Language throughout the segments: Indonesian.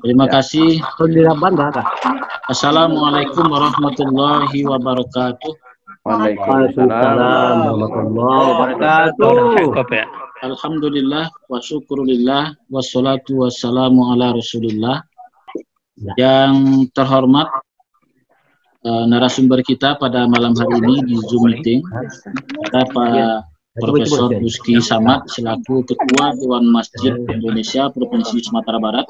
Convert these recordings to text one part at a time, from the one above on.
Terima kasih. Kak. Assalamualaikum warahmatullahi wabarakatuh. Waalaikumsalam warahmatullahi wabarakatuh. Alhamdulillah wa syukurillah wassalatu wassalamu ala Rasulillah. Yang terhormat narasumber kita pada malam hari ini di Zoom meeting ada Pak Profesor Rusky Samad selaku Ketua Dewan Masjid Indonesia Provinsi Sumatera Barat,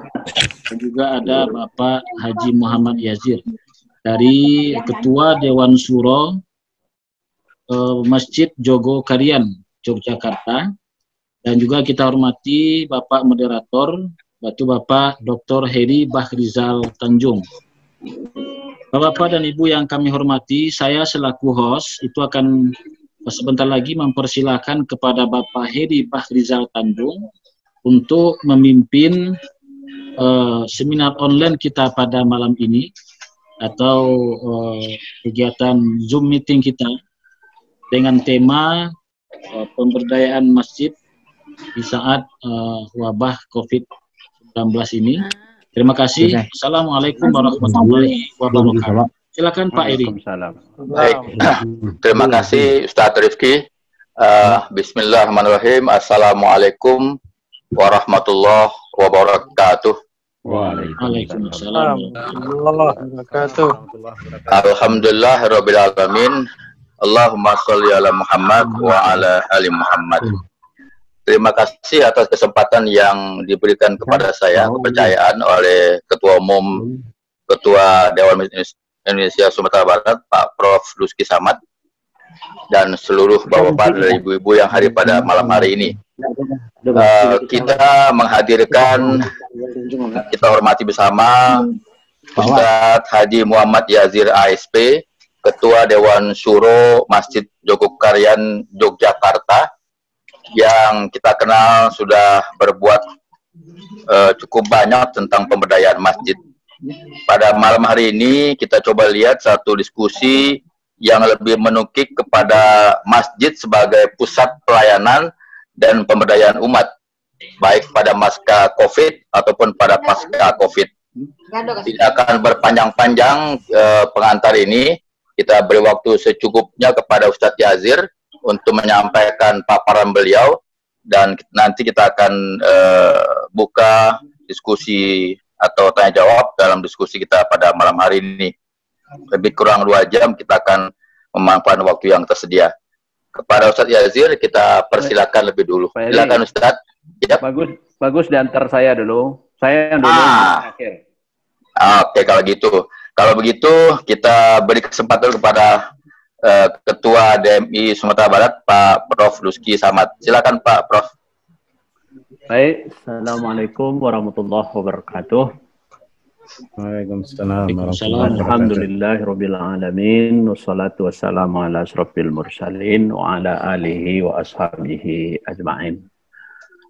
dan juga ada Bapak Haji Muhammad Yazir dari Ketua Dewan Syuro Masjid Jogokarian Yogyakarta, dan juga kita hormati Bapak Moderator Bapak Dr. Heri Bahrizal Tanjung. Bapak dan Ibu yang kami hormati, saya selaku host itu akan sebentar lagi mempersilahkan kepada Bapak Heri Bahrizal Tanjung untuk memimpin seminar online kita pada malam ini atau kegiatan Zoom meeting kita dengan tema pemberdayaan masjid di saat wabah COVID-19 ini. Terima kasih. Assalamualaikum warahmatullahi wabarakatuh. Silakan Pak Eri. Baik. Terima kasih Ustadz Rifki. Bismillahirrahmanirrahim. Assalamualaikum warahmatullahi wabarakatuh. Waalaikumsalam. Alhamdulillahirabbil alamin. Allahumma sholli ala Muhammad wa ala ali Muhammad. Terima kasih atas kesempatan yang diberikan kepada saya, kepercayaan oleh Ketua Umum Ketua Dewan Masjid Indonesia Sumatera Barat, Pak Prof. Rusky Samad, dan seluruh bapak-bapak dan ibu-ibu yang hadir pada malam hari ini. Kita menghadirkan, kita hormati bersama Ustadz Haji Muhammad Yazir ASP, Ketua Dewan Syuro Masjid Jogokarian Yogyakarta, yang kita kenal sudah berbuat cukup banyak tentang pemberdayaan masjid. Pada malam hari ini kita coba lihat satu diskusi yang lebih menukik kepada masjid sebagai pusat pelayanan dan pemberdayaan umat, baik pada pasca COVID ataupun pada pasca COVID. Tidak akan berpanjang-panjang pengantar ini, kita beri waktu secukupnya kepada Ustadz Yazir untuk menyampaikan paparan beliau, dan nanti kita akan buka diskusi atau tanya jawab dalam diskusi kita pada malam hari ini. Lebih kurang 2 jam kita akan memanfaatkan waktu yang tersedia. Kepada Ustadz Yazir kita persilakan lebih dulu. Silakan Ustadz. Ya. Bagus diantar saya dulu. Saya yang dulu akhir. Oke, kalau gitu. Kalau begitu kita beri kesempatan kepada Ketua DMI Sumatera Barat, Pak Prof. Rusky Samad. Silakan Pak Prof. Baik, Assalamualaikum warahmatullahi wabarakatuh. Waalaikumsalam. Alhamdulillahirabbil alamin, wassalatu wassalamu ala asrofil mursalin wa ala alihi wa ashabihi ajma'in.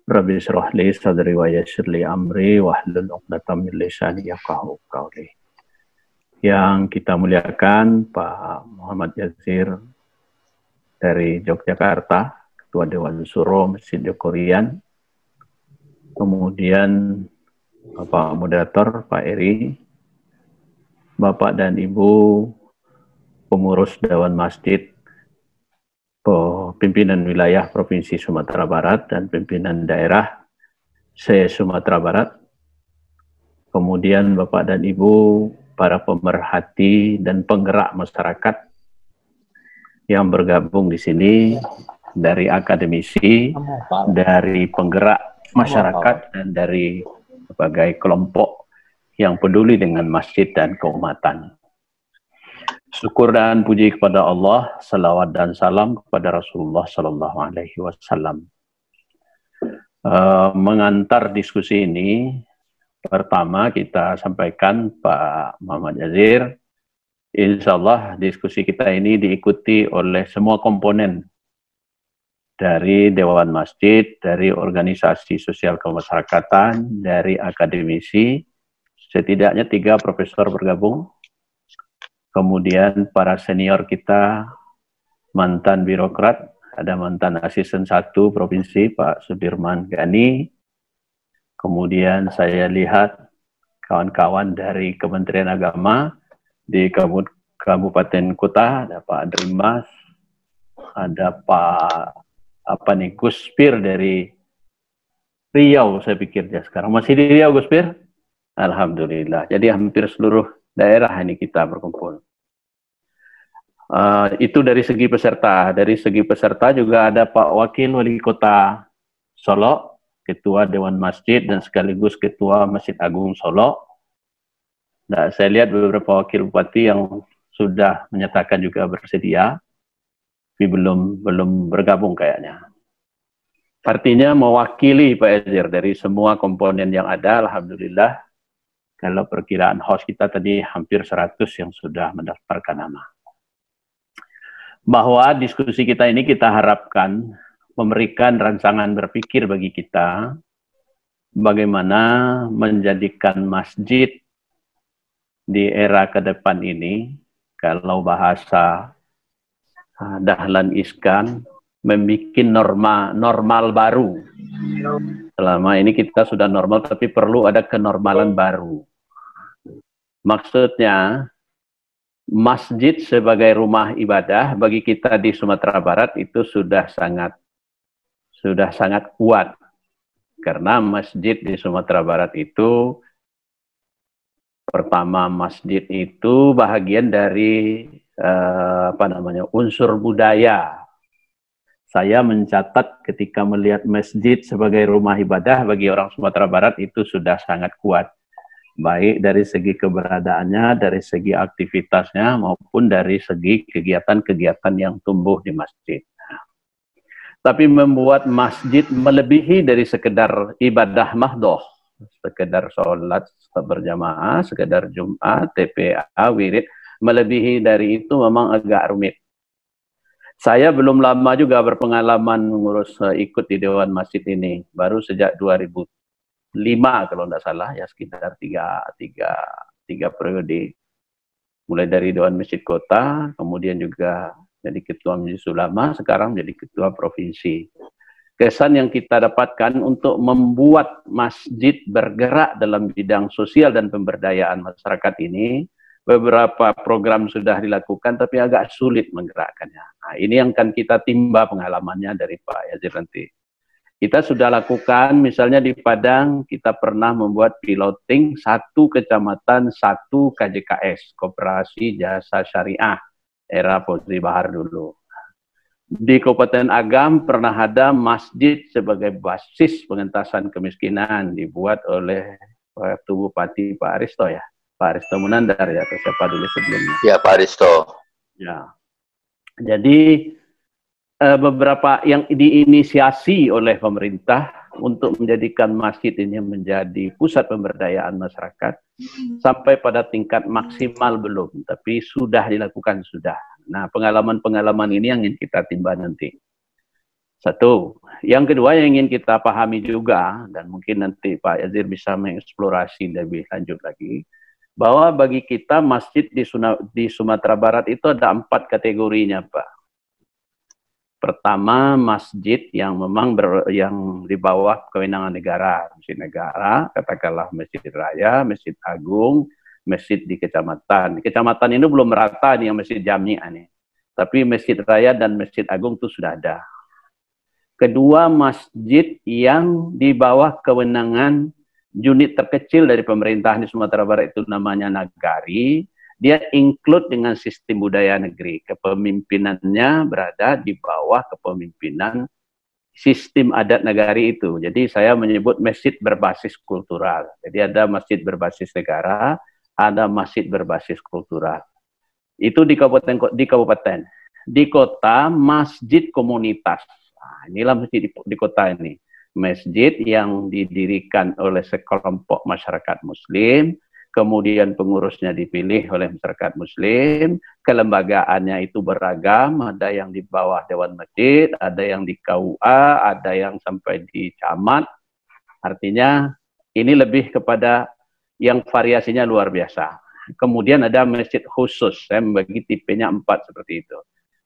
Rabbi shrah li sadri wa yassir li amri wa hlul 'uqdatam min lisani yafqahu qawli. Yang kita muliakan Pak Muhammad Yazir dari Yogyakarta, Ketua Dewan Syuro Masjid Jogokarian, kemudian Bapak Moderator Pak Eri, Bapak dan Ibu pengurus Dewan Masjid, pimpinan wilayah Provinsi Sumatera Barat dan pimpinan daerah se-Sumatera Barat, kemudian Bapak dan Ibu para pemerhati dan penggerak masyarakat yang bergabung di sini, dari akademisi, dari penggerak masyarakat, dan dari berbagai kelompok yang peduli dengan masjid dan keumatan. Syukur dan puji kepada Allah, salawat dan salam kepada Rasulullah Sallallahu Alaihi Wasallam. Mengantar diskusi ini, pertama kita sampaikan Pak Muhammad Yazir, insya Allah diskusi kita ini diikuti oleh semua komponen dari Dewan Masjid, dari organisasi sosial kemasyarakatan, dari akademisi, setidaknya 3 profesor bergabung, kemudian para senior kita, mantan birokrat, ada mantan asisten 1 provinsi Pak Sudirman Gani. Kemudian saya lihat kawan-kawan dari Kementerian Agama di Kabupaten Kota, ada Pak Drimas, ada Pak Guspir dari Riau, saya pikir dia sekarang masih di Riau, Guspir. Alhamdulillah. Jadi hampir seluruh daerah ini kita berkumpul. Itu dari segi peserta. Dari segi peserta juga ada Pak Wakil Wali Kota Solo, Ketua Dewan Masjid dan sekaligus Ketua Masjid Agung Solo. Nah, saya lihat beberapa wakil bupati yang sudah menyatakan juga bersedia, tapi belum bergabung kayaknya. Artinya mewakili Pak Ezir dari semua komponen yang ada, alhamdulillah. Kalau perkiraan host kita tadi hampir 100 yang sudah mendaftarkan nama. Bahwa diskusi kita ini kita harapkan memberikan rancangan berpikir bagi kita bagaimana menjadikan masjid di era ke depan ini, kalau bahasa Dahlan Iskan, membuat normal baru. Selama ini kita sudah normal, tapi perlu ada kenormalan baru. Maksudnya, masjid sebagai rumah ibadah bagi kita di Sumatera Barat itu sudah sangat kuat. Karena masjid di Sumatera Barat itu, pertama masjid itu bahagian dari unsur budaya. Saya mencatat ketika melihat masjid sebagai rumah ibadah bagi orang Sumatera Barat itu sudah sangat kuat. Baik dari segi keberadaannya, dari segi aktivitasnya, maupun dari segi kegiatan-kegiatan yang tumbuh di masjid. Tapi membuat masjid melebihi dari sekedar ibadah mahdoh, sekedar sholat berjamaah, sekedar Jumat, TPA, wirid, melebihi dari itu memang agak rumit. Saya belum lama juga berpengalaman mengurus ikut di Dewan Masjid ini. Baru sejak 2005 kalau tidak salah, ya sekitar tiga periode. Mulai dari Dewan Masjid Kota, kemudian juga jadi Ketua Majelis Ulama, sekarang jadi Ketua Provinsi. Kesan yang kita dapatkan untuk membuat masjid bergerak dalam bidang sosial dan pemberdayaan masyarakat ini, beberapa program sudah dilakukan, tapi agak sulit menggerakkannya. Nah, ini yang akan kita timba pengalamannya dari Pak Yazir nanti. Kita sudah lakukan, misalnya di Padang, kita pernah membuat piloting 1 kecamatan, 1 KJKS, Koperasi Jasa Syariah, era Fauzi Bahar dulu. Di Kabupaten Agam pernah ada masjid sebagai basis pengentasan kemiskinan, dibuat oleh Bupati Pak Aristo ya. Pak Aristo Munandar ya, atau siapa dulu sebelumnya? Ya, Pak Aristo. Ya. Jadi beberapa yang diinisiasi oleh pemerintah untuk menjadikan masjid ini menjadi pusat pemberdayaan masyarakat sampai pada tingkat maksimal belum, tapi sudah dilakukan sudah. Nah, pengalaman-pengalaman ini yang ingin kita timba nanti. Satu. Yang kedua yang ingin kita pahami juga, dan mungkin nanti Pak Yazir bisa mengeksplorasi lebih lanjut lagi, bahwa bagi kita masjid di Sumatera Barat itu ada 4 kategorinya, Pak. Pertama, masjid yang memang yang di bawah kewenangan negara. Masjid negara, katakanlah Masjid Raya, Masjid Agung, masjid di kecamatan. Di kecamatan ini belum merata nih yang Masjid Jami'ah nih. Tapi Masjid Raya dan Masjid Agung itu sudah ada. Kedua, masjid yang di bawah kewenangan unit terkecil dari pemerintahan di Sumatera Barat itu namanya Nagari. Dia include dengan sistem budaya negeri. Kepemimpinannya berada di bawah kepemimpinan sistem adat Nagari itu. Jadi saya menyebut masjid berbasis kultural. Jadi ada masjid berbasis negara, ada masjid berbasis kultural. Itu di kabupaten. Di kota, masjid komunitas. Nah, inilah masjid di kota ini. Masjid yang didirikan oleh sekelompok masyarakat muslim, kemudian pengurusnya dipilih oleh masyarakat muslim, kelembagaannya itu beragam, ada yang di bawah Dewan Masjid, ada yang di KUA, ada yang sampai di camat. Artinya ini lebih kepada yang variasinya luar biasa. Kemudian ada masjid khusus, saya membagi tipenya 4 seperti itu.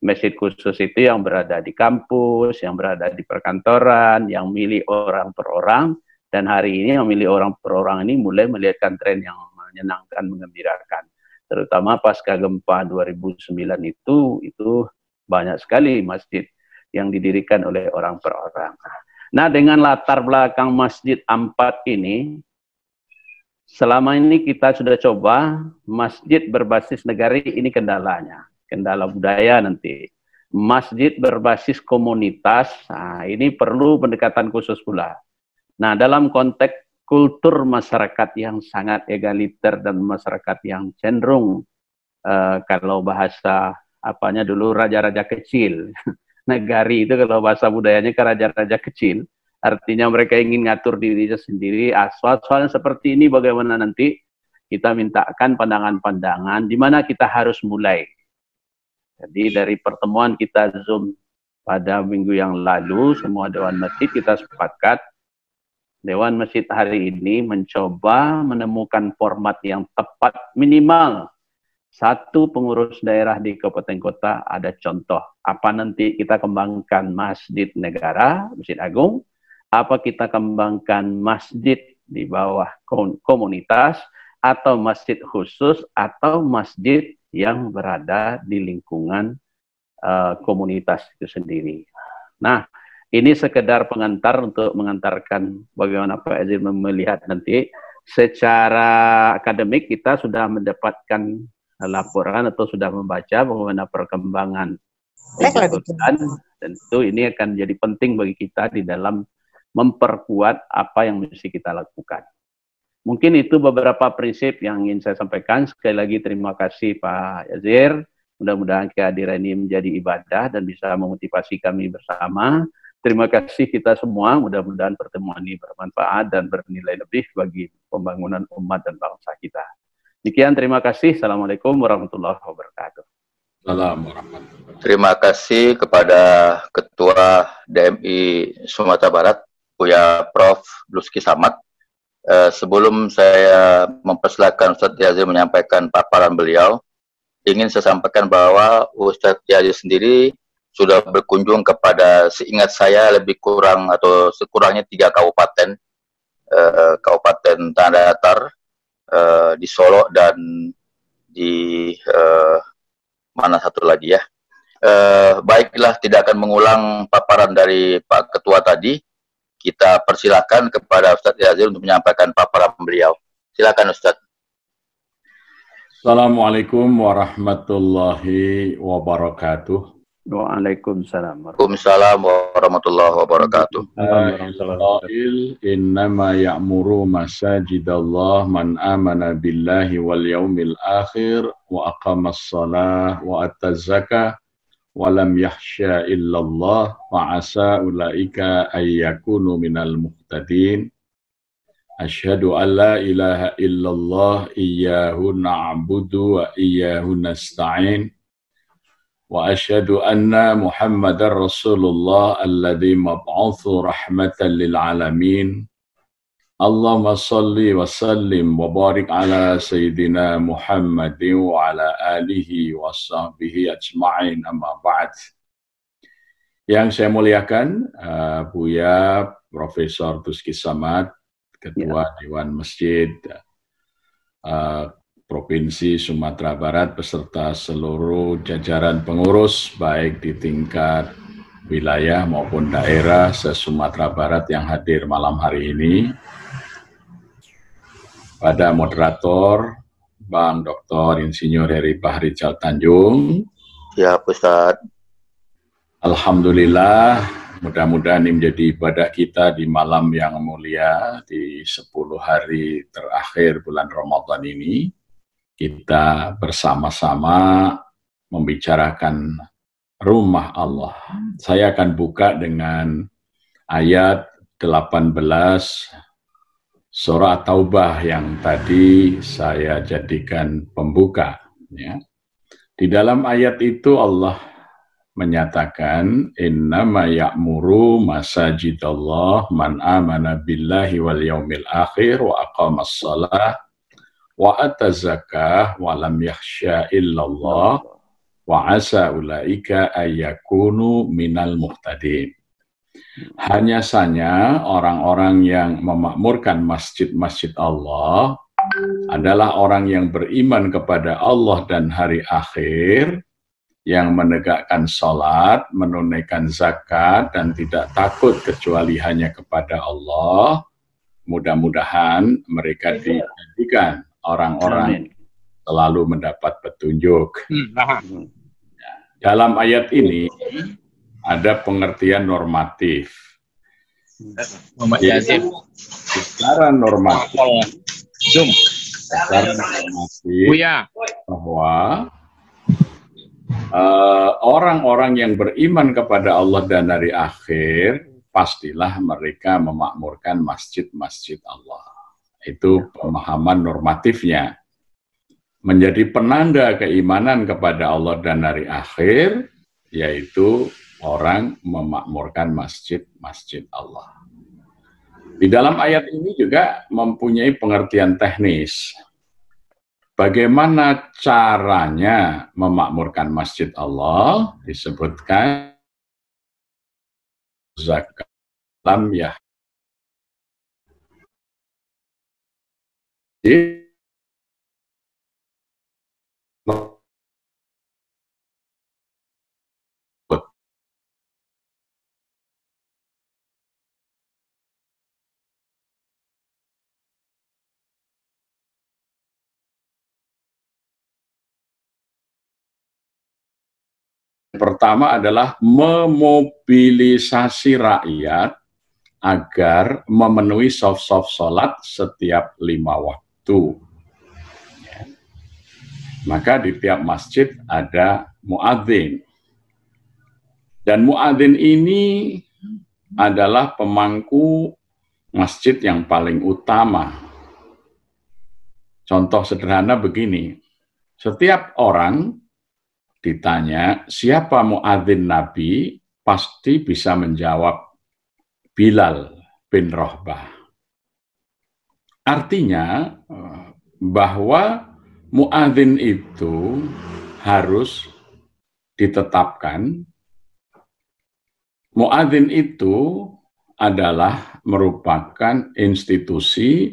Masjid khusus itu yang berada di kampus, yang berada di perkantoran, yang milik orang per orang, Dan hari ini memilih orang per orang ini mulai melihatkan tren yang menyenangkan, mengembirakan. Terutama pasca gempa 2009 itu banyak sekali masjid yang didirikan oleh orang per orang. Nah, dengan latar belakang Masjid Ampat ini, selama ini kita sudah coba masjid berbasis negari, ini kendalanya, kendala budaya nanti. Masjid berbasis komunitas, nah ini perlu pendekatan khusus pula. Nah, dalam konteks kultur masyarakat yang sangat egaliter dan masyarakat yang cenderung, kalau bahasa apanya dulu raja-raja kecil, negari itu kalau bahasa budayanya ke raja-raja kecil, artinya mereka ingin ngatur dirinya sendiri. Soal-soal seperti ini bagaimana nanti kita mintakan pandangan-pandangan di mana kita harus mulai. Jadi dari pertemuan kita Zoom pada minggu yang lalu, semua Dewan Masjid kita sepakat, Dewan Masjid hari ini mencoba menemukan format yang tepat, minimal satu pengurus daerah di kabupaten kota ada contoh. Apa nanti kita kembangkan masjid negara, masjid agung, apa kita kembangkan masjid di bawah komunitas, atau masjid khusus, atau masjid yang berada di lingkungan komunitas itu sendiri. Nah, ini sekedar pengantar untuk mengantarkan bagaimana Pak Azir melihat nanti. Secara akademik kita sudah mendapatkan laporan atau sudah membaca bagaimana perkembangan. Tentu ini akan jadi penting bagi kita di dalam memperkuat apa yang mesti kita lakukan. Mungkin itu beberapa prinsip yang ingin saya sampaikan. Sekali lagi terima kasih Pak Azir. Mudah-mudahan kehadiran ini menjadi ibadah dan bisa memotivasi kami bersama. Terima kasih kita semua, mudah-mudahan pertemuan ini bermanfaat dan bernilai lebih bagi pembangunan umat dan bangsa kita. Demikian, terima kasih. Assalamualaikum warahmatullahi wabarakatuh. Terima kasih kepada Ketua DMI Sumatera Barat, Buya Prof. Luski Samad. Sebelum saya mempersilakan Ustadz Yazid menyampaikan paparan beliau, ingin saya sampaikan bahwa Ustadz Yazid sendiri sudah berkunjung kepada, seingat saya lebih kurang atau sekurangnya 3 kabupaten, Kabupaten Tanah Datar, di Solo, dan di mana satu lagi ya. Baiklah, tidak akan mengulang paparan dari Pak Ketua tadi. Kita persilakan kepada Ustadz Yazid untuk menyampaikan paparan beliau. Silakan Ustadz. Assalamualaikum warahmatullahi wabarakatuh. Waalaikumsalam. Waalaikumsalam warahmatullahi wabarakatuh. Innama ya'muru masajidallah man amana billahi wal yaumil akhir wa aqamas salah wa ataz zakah wa lam yakhsha illallah wa asa ulaika ayyakunu minal muhtadin. Asyhadu an la ilaha illallah iyyahu na'budu wa iyyahu nasta'in. Wa asyhadu anna Muhammadar Rasulullah alladzi mab'utsu rahmatan lil alamin. Allahumma shalli wa sallim wa barik ala sayyidina Muhammadin wa ala alihi wa sahbihi ajma'in, amma ba'd. Yang saya muliakan Buya Profesor Luski Samad, Ketua Dewan Masjid Provinsi Sumatera Barat beserta seluruh jajaran pengurus baik di tingkat wilayah maupun daerah se-Sumatera Barat yang hadir malam hari ini. Pada moderator Bang Dr. Insinyur Heri Bahrizal Tanjung. Ya, Ustaz. Alhamdulillah, mudah-mudahan ini menjadi ibadah kita di malam yang mulia di 10 hari terakhir bulan Ramadan ini. Kita bersama-sama membicarakan rumah Allah. Saya akan buka dengan ayat 18 surah Taubah yang tadi saya jadikan pembuka. Ya. Di dalam ayat itu Allah menyatakan, innama ya'muru masajidallah man amana billahi wal yaumil akhir wa aqamas salah wa ataz zakah wa lam yakhsha illallah wa asa ulaika ayyakunu minal muhtadin. Hanya saja orang-orang yang memakmurkan masjid-masjid Allah adalah orang yang beriman kepada Allah dan hari akhir, yang menegakkan sholat, menunaikan zakat, dan tidak takut kecuali hanya kepada Allah. Mudah-mudahan mereka dijadikan orang-orang selalu mendapat petunjuk. Dalam ayat ini ada pengertian normatif. Secara normatif bahwa orang-orang yang beriman kepada Allah dan hari akhir, pastilah mereka memakmurkan masjid-masjid Allah. Itu pemahaman normatifnya. Menjadi penanda keimanan kepada Allah dan hari akhir, yaitu orang memakmurkan masjid-masjid Allah. Di dalam ayat ini juga mempunyai pengertian teknis. Bagaimana caranya memakmurkan masjid Allah? Disebutkan zakat lam ya. Pertama adalah memobilisasi rakyat agar memenuhi shaf-shaf sholat setiap 5 waktu. Ya. Maka di tiap masjid ada muadzin. Dan muadzin ini adalah pemangku masjid yang paling utama. Contoh sederhana begini, setiap orang ditanya siapa muadzin Nabi, pasti bisa menjawab Bilal bin Rohbah. Artinya bahwa muadzin itu harus ditetapkan. Muadzin itu adalah merupakan institusi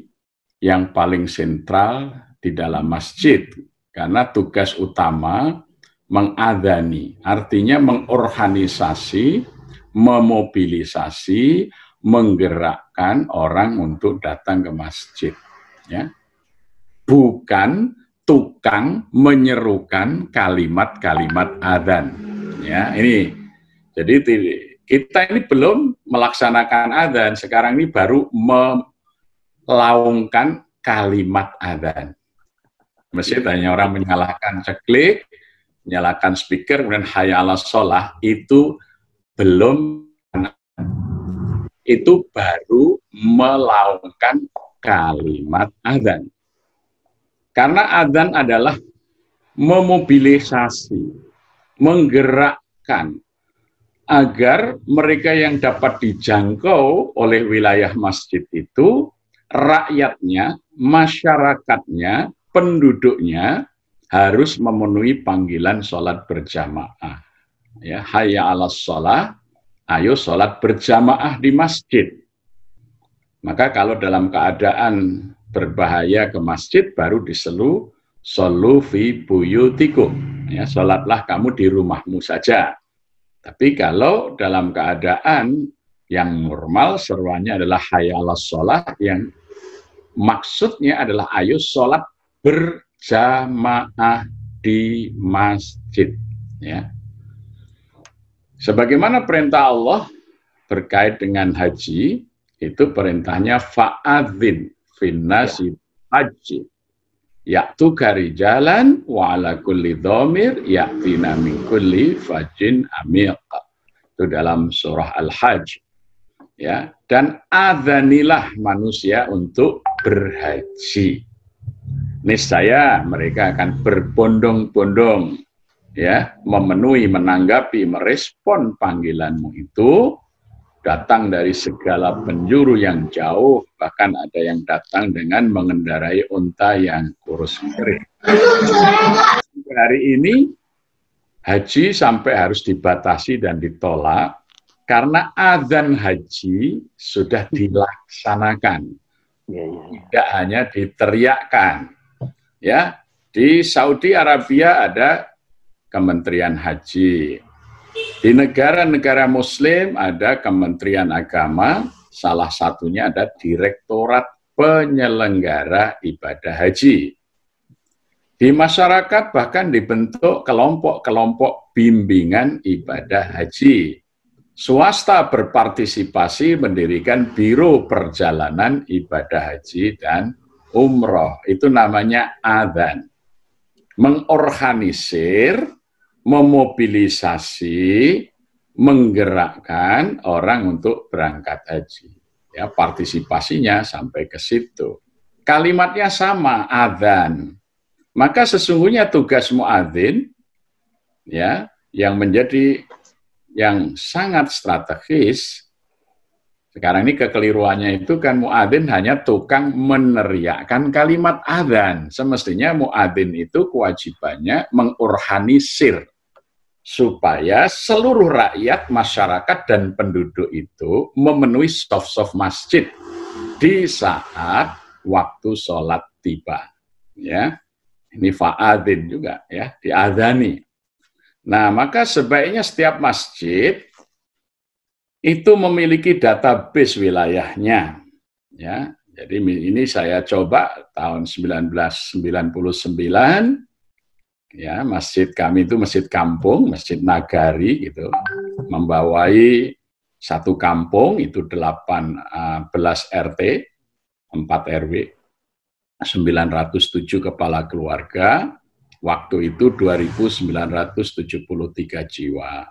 yang paling sentral di dalam masjid, karena tugas utama mengadzani, artinya mengorganisasi, memobilisasi, menggerakkan orang untuk datang ke masjid. Ya. Bukan tukang menyerukan kalimat-kalimat adzan. Ya, ini. Jadi kita ini belum melaksanakan adzan, sekarang ini baru melaungkan kalimat adzan. Masjid hanya orang menyalakan ceklik, nyalakan speaker, kemudian hayya 'alas shalah, itu belum, itu baru melaungkan kalimat adzan. Karena adzan adalah memobilisasi, menggerakkan agar mereka yang dapat dijangkau oleh wilayah masjid itu, rakyatnya, masyarakatnya, penduduknya, harus memenuhi panggilan sholat berjamaah. Ya, hayya 'alas shalah, ayo sholat berjamaah di masjid. Maka kalau dalam keadaan berbahaya ke masjid, baru diseru shollu fi buyutikum. Ya, sholatlah kamu di rumahmu saja. Tapi kalau dalam keadaan yang normal, seruannya adalah hayya 'alas shalah, yang maksudnya adalah ayo sholat berjamaah di masjid. Ya. Sebagaimana perintah Allah terkait dengan haji, itu perintahnya fa'adzin finnasi haji. Ya'tu karijalan wa ala kulli dhamir ya'tina min kulli fajin amiq. Itu dalam surah Al-Hajj. Ya, dan adzanilah manusia untuk berhaji. Niscaya mereka akan berbondong-bondong, ya, memenuhi, menanggapi, merespon panggilanmu itu, datang dari segala penjuru yang jauh, bahkan ada yang datang dengan mengendarai unta yang kurus kering. Hari ini haji sampai harus dibatasi dan ditolak karena adzan haji sudah dilaksanakan, tidak hanya diteriakkan. Ya, di Saudi Arabia ada Kementerian Haji. Di negara-negara Muslim ada Kementerian Agama, salah satunya ada Direktorat Penyelenggara Ibadah Haji. Di masyarakat bahkan dibentuk kelompok-kelompok bimbingan ibadah haji. Swasta berpartisipasi mendirikan Biro Perjalanan Ibadah Haji dan Umroh. Itu namanya adzan. Mengorganisir, memobilisasi, menggerakkan orang untuk berangkat haji. Ya, partisipasinya sampai ke situ. Kalimatnya sama, adzan. Maka sesungguhnya tugas muadzin, ya, yang menjadi yang sangat strategis. Sekarang ini kekeliruannya itu kan muadzin hanya tukang meneriakkan kalimat adzan. Semestinya muadzin itu kewajibannya mengorganisir supaya seluruh rakyat, masyarakat dan penduduk itu memenuhi saf-saf masjid di saat waktu sholat tiba. Ya, ini fa'adzin juga ya, diadzani. Nah, maka sebaiknya setiap masjid itu memiliki database wilayahnya. Ya, jadi ini saya coba tahun 1999, ya, masjid kami itu masjid kampung, masjid nagari gitu, membawai satu kampung itu 18 RT, 4 RW, 907 kepala keluarga. Waktu itu 2.973 jiwa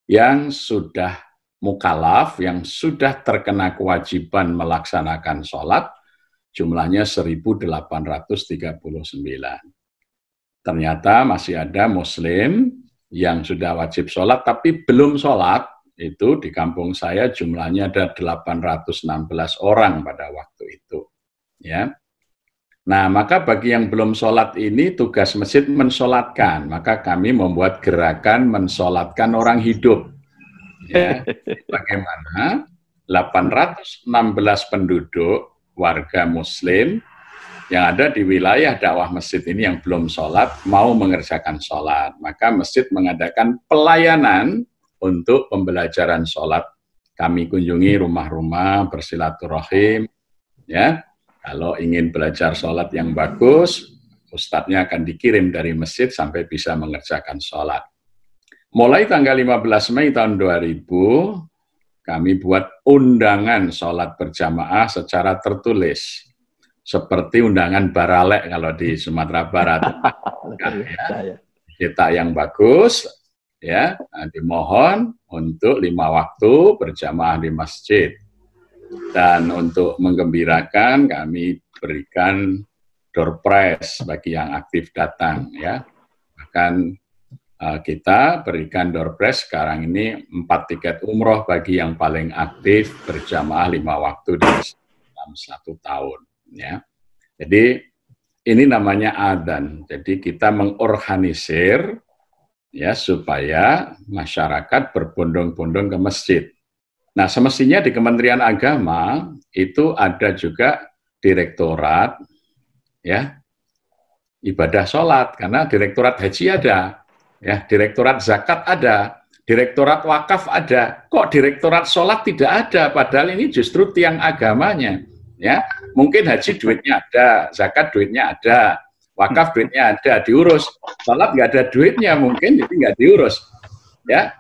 yang sudah mukalaf, yang sudah terkena kewajiban melaksanakan sholat, jumlahnya 1.839. Ternyata masih ada muslim yang sudah wajib sholat tapi belum sholat. Itu di kampung saya jumlahnya ada 816 orang pada waktu itu. Ya. Nah, maka bagi yang belum sholat ini tugas masjid mensolatkan. Maka kami membuat gerakan mensolatkan orang hidup. Ya, bagaimana 816 penduduk warga muslim yang ada di wilayah dakwah masjid ini yang belum sholat mau mengerjakan sholat. Maka masjid mengadakan pelayanan untuk pembelajaran sholat. Kami kunjungi rumah-rumah bersilaturahim. Ya. Kalau ingin belajar sholat yang bagus, ustadznya akan dikirim dari masjid sampai bisa mengerjakan sholat. Mulai tanggal 15 Mei tahun 2000, kami buat undangan sholat berjamaah secara tertulis. Seperti undangan baralek kalau di Sumatera Barat. Ya, kita yang bagus, ya, dimohon untuk 5 waktu berjamaah di masjid. Dan untuk menggembirakan kami berikan door prize bagi yang aktif datang, ya. Bahkan kita berikan door prize sekarang ini 4 tiket umroh bagi yang paling aktif berjamaah 5 waktu dalam 1 tahun, ya. Jadi ini namanya adzan. Jadi kita mengorganisir, ya, supaya masyarakat berbondong-bondong ke masjid. Nah, semestinya di Kementerian Agama itu ada juga direktorat, ya, ibadah sholat, karena direktorat haji ada, ya, direktorat zakat ada, direktorat wakaf ada. Kok direktorat sholat tidak ada? Padahal ini justru tiang agamanya, ya. Mungkin haji duitnya ada, zakat duitnya ada, wakaf duitnya ada, diurus. Sholat nggak ada duitnya mungkin, jadi nggak diurus, ya.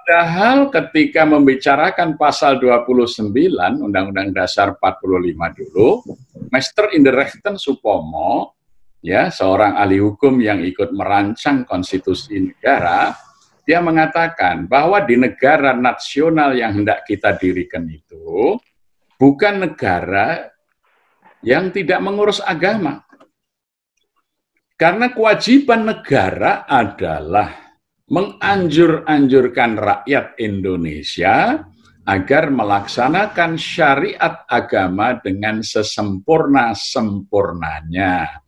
Padahal ketika membicarakan pasal 29 Undang-Undang Dasar 45 dulu, Meister Inderrechten Supomo, ya, seorang ahli hukum yang ikut merancang konstitusi negara, dia mengatakan bahwa di negara nasional yang hendak kita dirikan itu bukan negara yang tidak mengurus agama. Karena kewajiban negara adalah menganjurkan rakyat Indonesia agar melaksanakan syariat agama dengan sesempurna-sempurnanya.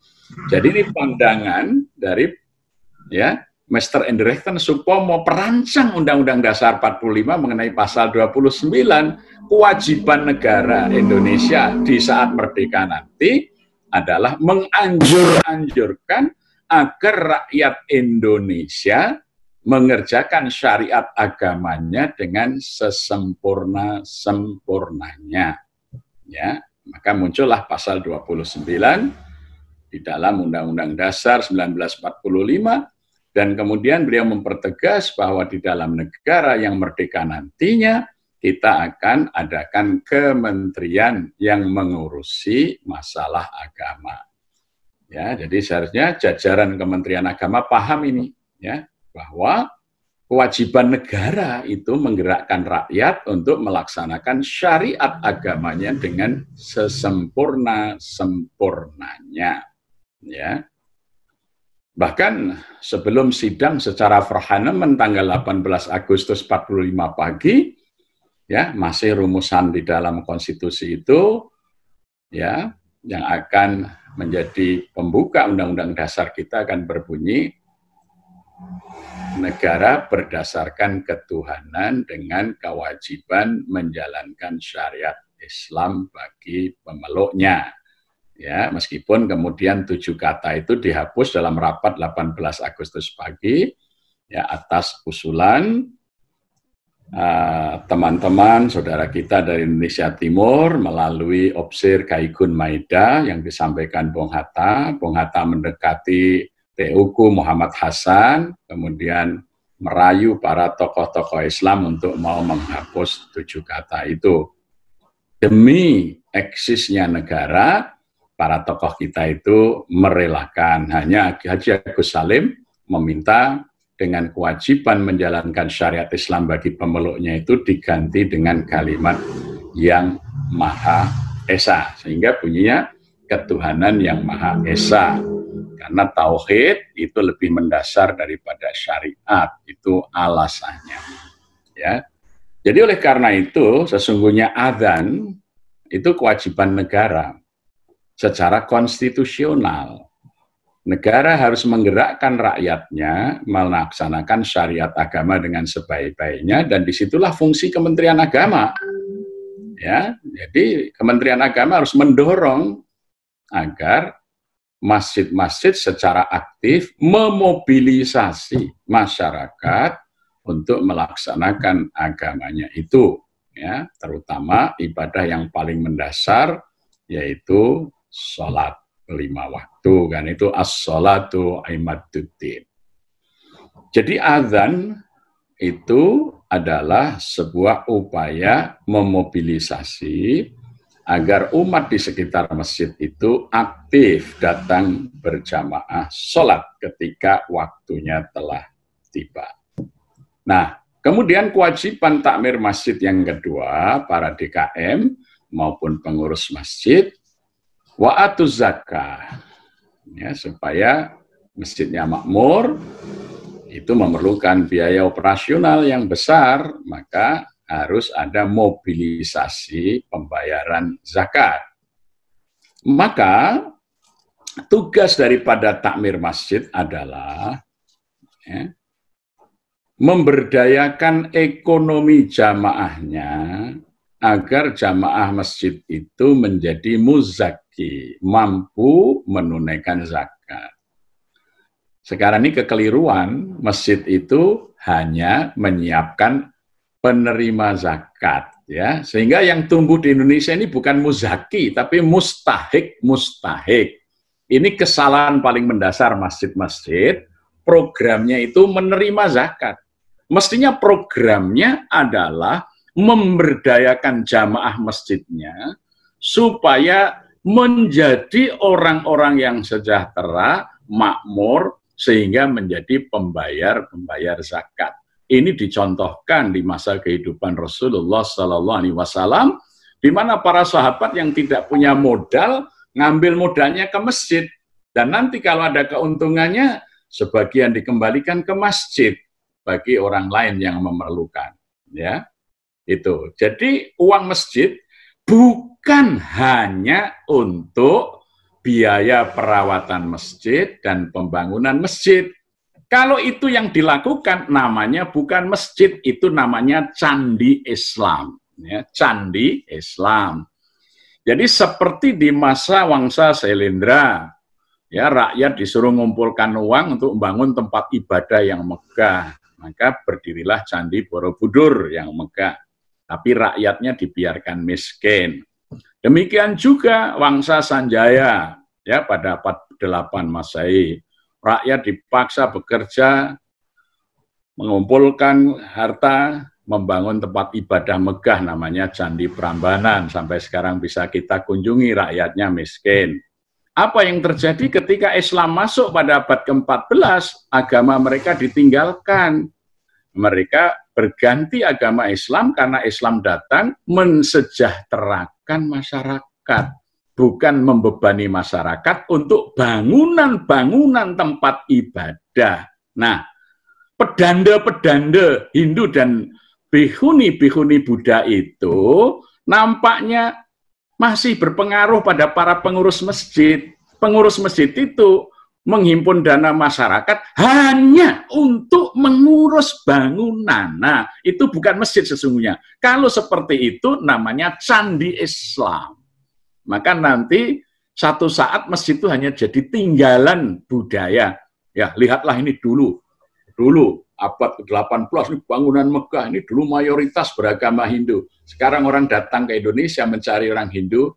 Jadi ini pandangan dari, ya, Mr. Endrechten Supomo perancang Undang-Undang Dasar 45 mengenai pasal 29 kewajiban negara Indonesia di saat merdeka nanti adalah menganjurkan agar rakyat Indonesia mengerjakan syariat agamanya dengan sesempurna-sempurnanya. Ya, maka muncullah pasal 29 di dalam Undang-Undang Dasar 1945. Dan kemudian beliau mempertegas bahwa di dalam negara yang merdeka nantinya kita akan adakan kementerian yang mengurusi masalah agama. Ya, jadi seharusnya jajaran Kementerian Agama paham ini, ya, bahwa kewajiban negara itu menggerakkan rakyat untuk melaksanakan syariat agamanya dengan sesempurna-sempurnanya. Ya. Bahkan sebelum sidang secara Verhanemen tanggal 18 Agustus 45 pagi, ya, masih rumusan di dalam konstitusi itu, ya, yang akan menjadi pembuka Undang-Undang Dasar kita akan berbunyi, negara berdasarkan ketuhanan dengan kewajiban menjalankan syariat Islam bagi pemeluknya. Ya, meskipun kemudian 7 kata itu dihapus dalam rapat 18 Agustus pagi, ya, atas usulan teman-teman saudara kita dari Indonesia Timur melalui Opsir Kaikun Maida yang disampaikan Bung Hatta. Bung Hatta mendekati TUku Muhammad Hasan, kemudian merayu para tokoh-tokoh Islam untuk mau menghapus 7 kata itu. Demi eksisnya negara, para tokoh kita itu merelakan. Hanya Haji Agus Salim meminta dengan kewajiban menjalankan syariat Islam bagi pemeluknya itu diganti dengan kalimat yang Maha Esa. Sehingga bunyinya ketuhanan yang Maha Esa. Karena tauhid itu lebih mendasar daripada syariat. Itu alasannya. Ya. Jadi oleh karena itu, sesungguhnya adzan itu kewajiban negara. Secara konstitusional, negara harus menggerakkan rakyatnya melaksanakan syariat agama dengan sebaik-baiknya, dan disitulah fungsi Kementerian Agama. Ya, jadi Kementerian Agama harus mendorong agar masjid-masjid secara aktif memobilisasi masyarakat untuk melaksanakan agamanya itu, ya, terutama ibadah yang paling mendasar yaitu sholat 5 waktu, kan itu as-sholatu imaduddin. Jadi azan itu adalah sebuah upaya memobilisasi agar umat di sekitar masjid itu aktif datang berjamaah sholat ketika waktunya telah tiba. Nah, kemudian kewajiban takmir masjid yang kedua, para DKM maupun pengurus masjid, wa'atuz zakah, ya, supaya masjidnya makmur, itu memerlukan biaya operasional yang besar, maka harus ada mobilisasi pembayaran zakat. Maka tugas daripada takmir masjid adalah, ya, memberdayakan ekonomi jamaahnya agar jamaah masjid itu menjadi muzaki, mampu menunaikan zakat. Sekarang ini kekeliruan, masjid itu hanya menyiapkan penerima zakat, ya, sehingga yang tumbuh di Indonesia ini bukan muzaki, tapi mustahik. Ini kesalahan paling mendasar masjid-masjid, programnya itu menerima zakat. Mestinya programnya adalah memberdayakan jamaah masjidnya supaya menjadi orang-orang yang sejahtera, makmur, sehingga menjadi pembayar zakat. Ini dicontohkan di masa kehidupan Rasulullah SAW, di mana para sahabat yang tidak punya modal ngambil modalnya ke masjid, dan nanti kalau ada keuntungannya sebagian dikembalikan ke masjid bagi orang lain yang memerlukan. Ya. Itu. Jadi uang masjid bukan hanya untuk biaya perawatan masjid dan pembangunan masjid, Kalau itu yang dilakukan, namanya bukan masjid, itu namanya candi Islam. Ya, candi Islam. Jadi seperti di masa Wangsa Syailendra, ya, rakyat disuruh mengumpulkan uang untuk membangun tempat ibadah yang megah. Maka berdirilah Candi Borobudur yang megah. Tapi rakyatnya dibiarkan miskin. Demikian juga Wangsa Sanjaya, ya, pada abad 8 Masehi. Rakyat dipaksa bekerja, mengumpulkan harta, membangun tempat ibadah megah namanya Candi Prambanan. Sampai sekarang bisa kita kunjungi, rakyatnya miskin. Apa yang terjadi ketika Islam masuk pada abad ke-14, agama mereka ditinggalkan. Mereka berganti agama Islam karena Islam datang mensejahterakan masyarakat. Bukan membebani masyarakat untuk bangunan-bangunan tempat ibadah. Nah, pedanda-pedanda Hindu dan bihuni-bihuni Buddha itu nampaknya masih berpengaruh pada para pengurus masjid. Pengurus masjid itu menghimpun dana masyarakat hanya untuk mengurus bangunan. Nah, itu bukan masjid sesungguhnya. Kalau seperti itu namanya candi Islam. Maka nanti satu saat masjid itu hanya jadi tinggalan budaya. Ya, lihatlah ini dulu abad ke-18 ini bangunan megah, ini dulu mayoritas beragama Hindu. Sekarang orang datang ke Indonesia mencari orang Hindu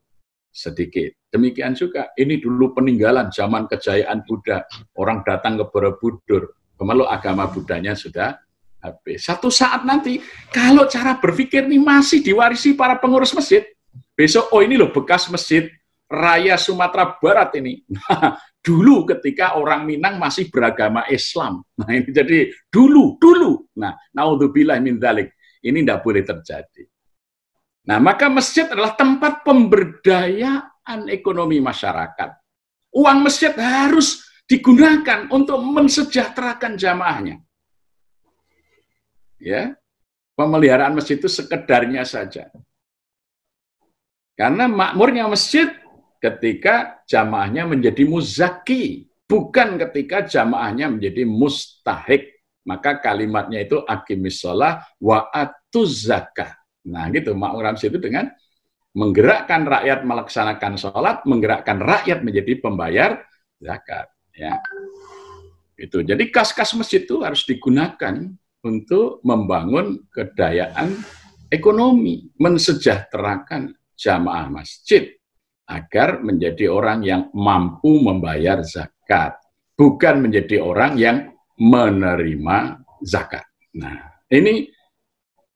sedikit. Demikian juga ini dulu peninggalan zaman kejayaan Buddha. Orang datang ke Borobudur, kemudian agama Buddhanya sudah habis. Satu saat nanti kalau cara berpikir ini masih diwarisi para pengurus masjid, besok, oh ini loh bekas masjid raya Sumatera Barat ini. Nah, dulu ketika orang Minang masih beragama Islam. Nah ini jadi dulu. Nah, naudzubillah min dzalik. Ini tidak boleh terjadi. Nah, maka masjid adalah tempat pemberdayaan ekonomi masyarakat. Uang masjid harus digunakan untuk mensejahterakan jamaahnya. Ya, pemeliharaan masjid itu sekedarnya saja. Karena makmurnya masjid ketika jamaahnya menjadi muzaki, bukan ketika jamaahnya menjadi mustahik. Maka kalimatnya itu aqimis shalah wa atuz zakah. Nah, gitu makmur masjid itu dengan menggerakkan rakyat melaksanakan sholat, menggerakkan rakyat menjadi pembayar zakat. Ya, itu. Jadi kas-kas masjid itu harus digunakan untuk membangun kedayaan ekonomi, mensejahterakan jamaah masjid agar menjadi orang yang mampu membayar zakat, bukan menjadi orang yang menerima zakat. Nah, ini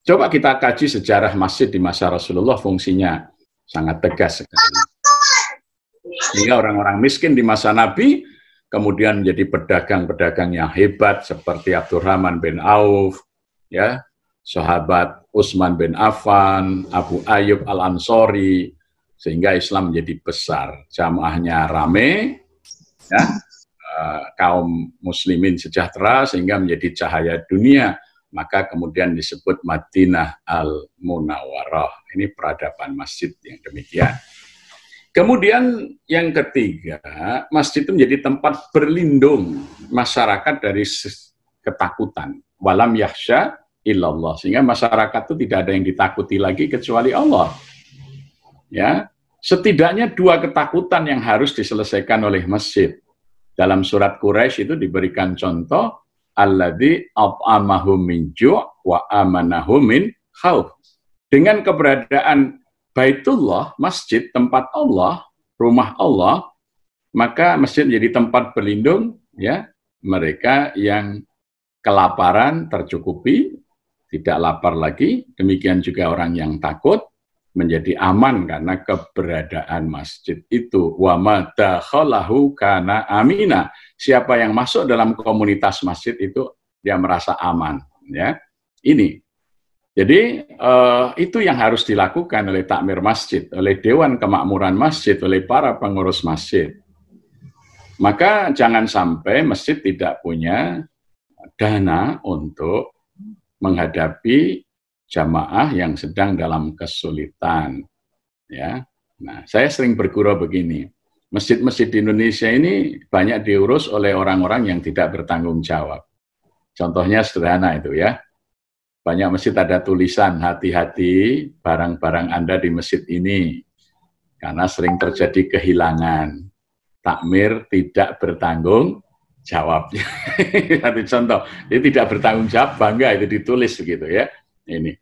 coba kita kaji sejarah masjid di masa Rasulullah, fungsinya sangat tegas sekali. Sehingga orang-orang miskin di masa Nabi kemudian menjadi pedagang-pedagang yang hebat seperti Abdurrahman bin Auf, ya, sahabat Utsman bin Affan, Abu Ayyub Al-Ansori, sehingga Islam menjadi besar, jamaahnya rame, ya, kaum muslimin sejahtera sehingga menjadi cahaya dunia. Maka kemudian disebut Madinah Al-Munawwarah. Ini peradaban masjid yang demikian. Kemudian yang ketiga, masjid itu menjadi tempat berlindung masyarakat dari ketakutan. Walam yakhsha illallah, sehingga masyarakat itu tidak ada yang ditakuti lagi kecuali Allah. Ya, setidaknya dua ketakutan yang harus diselesaikan oleh masjid. Dalam surat Quraisy itu diberikan contoh, alladzi at'amahum min ju' wa amanahum min khauf. Dengan keberadaan Baitullah, masjid, tempat Allah, rumah Allah, maka masjid menjadi tempat berlindung, ya, mereka yang kelaparan tercukupi, tidak lapar lagi. Demikian juga orang yang takut menjadi aman karena keberadaan masjid itu. Wa ma dakhalahu kana amina. Siapa yang masuk dalam komunitas masjid itu dia merasa aman, ya. Ini. Jadi itu yang harus dilakukan oleh takmir masjid, oleh Dewan Kemakmuran Masjid, oleh para pengurus masjid. Maka jangan sampai masjid tidak punya dana untuk menghadapi jamaah yang sedang dalam kesulitan. Ya, nah, saya sering bergurau begini. masjid-masjid di Indonesia ini banyak diurus oleh orang-orang yang tidak bertanggung jawab. Contohnya sederhana itu ya. Banyak masjid ada tulisan, hati-hati barang-barang Anda di masjid ini. Karena sering terjadi kehilangan. Takmir tidak bertanggung jawab. Satu contoh, dia tidak bertanggung jawab, bangga itu ditulis begitu ya. Ini.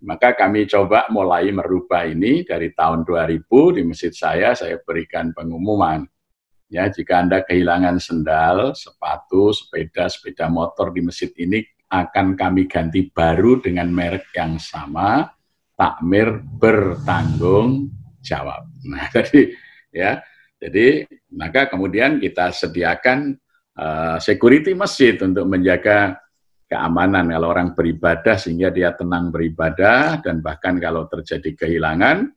Maka kami coba mulai merubah ini dari tahun 2000 di masjid saya berikan pengumuman. Ya, jika Anda kehilangan sendal, sepatu, sepeda motor di masjid ini akan kami ganti baru dengan merek yang sama, takmir bertanggung jawab. Nah, jadi maka kemudian kita sediakan security masjid untuk menjaga keamanan kalau orang beribadah sehingga dia tenang beribadah, dan bahkan kalau terjadi kehilangan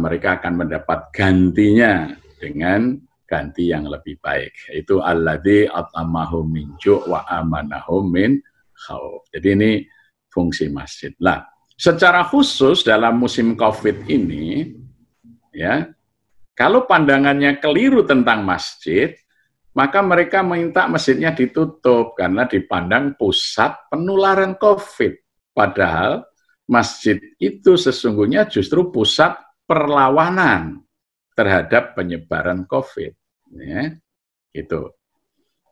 mereka akan mendapat gantinya dengan ganti yang lebih baik. Itu alladzi at'amahum min ju' wa amanahum min khauf. Jadi ini fungsi masjid. Lah, secara khusus dalam musim Covid ini ya, kalau pandangannya keliru tentang masjid, maka mereka minta masjidnya ditutup karena dipandang pusat penularan COVID. Padahal masjid itu sesungguhnya justru pusat perlawanan terhadap penyebaran COVID. Ya, gitu.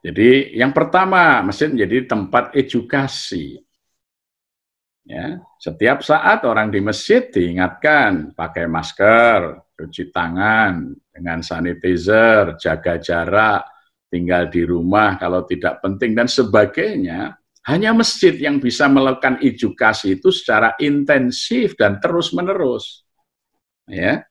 Jadi yang pertama, masjid menjadi tempat edukasi. Ya, setiap saat orang di masjid diingatkan pakai masker, cuci tangan dengan sanitizer, jaga jarak, tinggal di rumah kalau tidak penting dan sebagainya. Hanya masjid yang bisa melakukan edukasi itu secara intensif dan terus-menerus. Ya.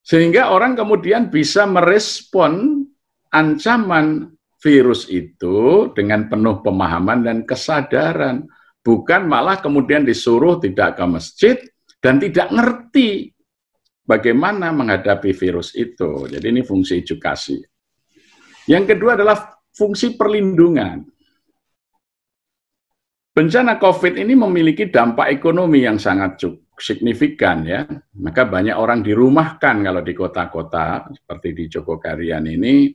Sehingga orang kemudian bisa merespon ancaman virus itu dengan penuh pemahaman dan kesadaran. Bukan malah kemudian disuruh tidak ke masjid dan tidak ngerti bagaimana menghadapi virus itu. Jadi ini fungsi edukasi. Yang kedua adalah fungsi perlindungan. Bencana COVID ini memiliki dampak ekonomi yang sangat signifikan ya. Maka banyak orang dirumahkan kalau di kota-kota seperti di Jogokarian ini,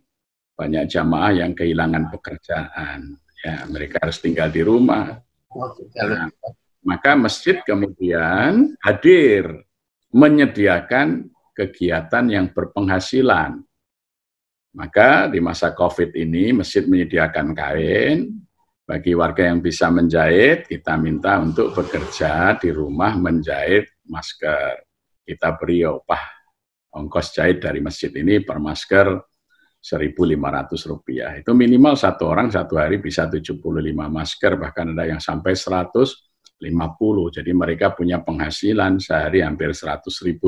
banyak jamaah yang kehilangan pekerjaan. Ya, mereka harus tinggal di rumah. Nah, maka masjid kemudian hadir menyediakan kegiatan yang berpenghasilan. Maka di masa COVID ini masjid menyediakan kain bagi warga yang bisa menjahit. Kita minta untuk bekerja di rumah menjahit masker. Kita beri upah ongkos jahit dari masjid ini per masker Rp1.500. Itu minimal satu orang satu hari bisa 75 masker, bahkan ada yang sampai 150. Jadi mereka punya penghasilan sehari hampir Rp100.000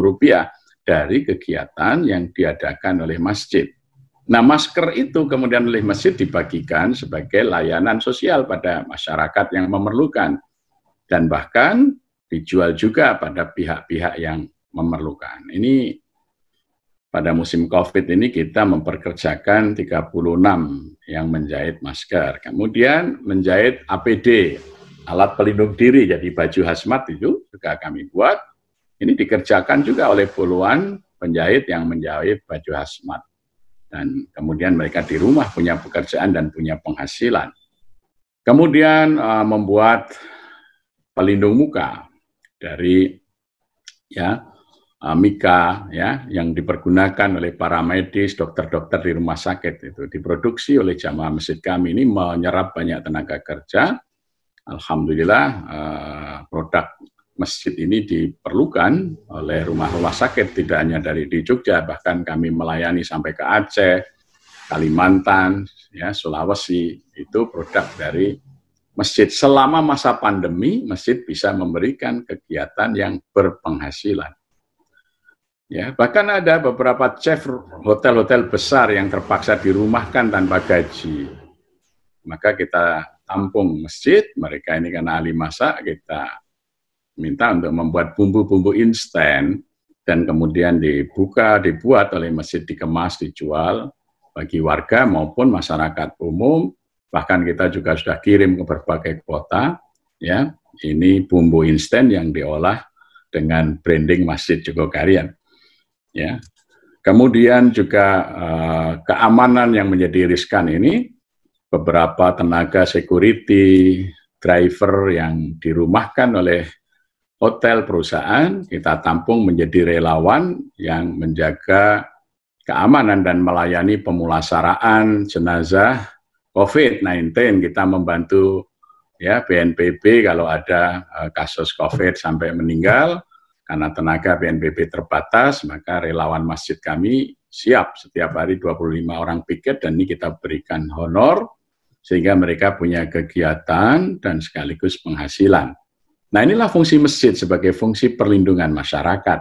dari kegiatan yang diadakan oleh masjid. Nah, masker itu kemudian oleh masjid dibagikan sebagai layanan sosial pada masyarakat yang memerlukan. Dan bahkan dijual juga pada pihak-pihak yang memerlukan. Ini pada musim COVID ini kita memperkerjakan 36 yang menjahit masker. Kemudian menjahit APD, alat pelindung diri, jadi baju hazmat itu juga kami buat. Ini dikerjakan juga oleh puluhan penjahit yang menjahit baju hazmat. Dan kemudian mereka di rumah punya pekerjaan dan punya penghasilan. Kemudian membuat pelindung muka dari mika ya yang dipergunakan oleh para medis, dokter-dokter di rumah sakit itu diproduksi oleh jamaah masjid kami. Ini menyerap banyak tenaga kerja. Alhamdulillah produk masjid ini diperlukan oleh rumah-rumah sakit, tidak hanya di Jogja, bahkan kami melayani sampai ke Aceh, Kalimantan, ya, Sulawesi. Itu produk dari masjid. Selama masa pandemi, masjid bisa memberikan kegiatan yang berpenghasilan. Ya, bahkan ada beberapa chef hotel-hotel besar yang terpaksa dirumahkan tanpa gaji. Maka kita tampung masjid, mereka ini karena ahli masak, kita minta untuk membuat bumbu-bumbu instan dan kemudian dibuat oleh masjid, dikemas, dijual bagi warga maupun masyarakat umum. Bahkan kita juga sudah kirim ke berbagai kota. Ya, ini bumbu instan yang diolah dengan branding Masjid Jogokarian. Ya, Kemudian juga keamanan yang menjadi riskan ini, beberapa tenaga security, driver yang dirumahkan oleh hotel perusahaan, kita tampung menjadi relawan yang menjaga keamanan dan melayani pemulasaraan jenazah COVID-19. Kita membantu ya BNPB kalau ada kasus COVID sampai meninggal. Karena tenaga BNPB terbatas, maka relawan masjid kami siap setiap hari 25 orang piket, dan ini kita berikan honor sehingga mereka punya kegiatan dan sekaligus penghasilan. Nah, inilah fungsi masjid sebagai fungsi perlindungan masyarakat.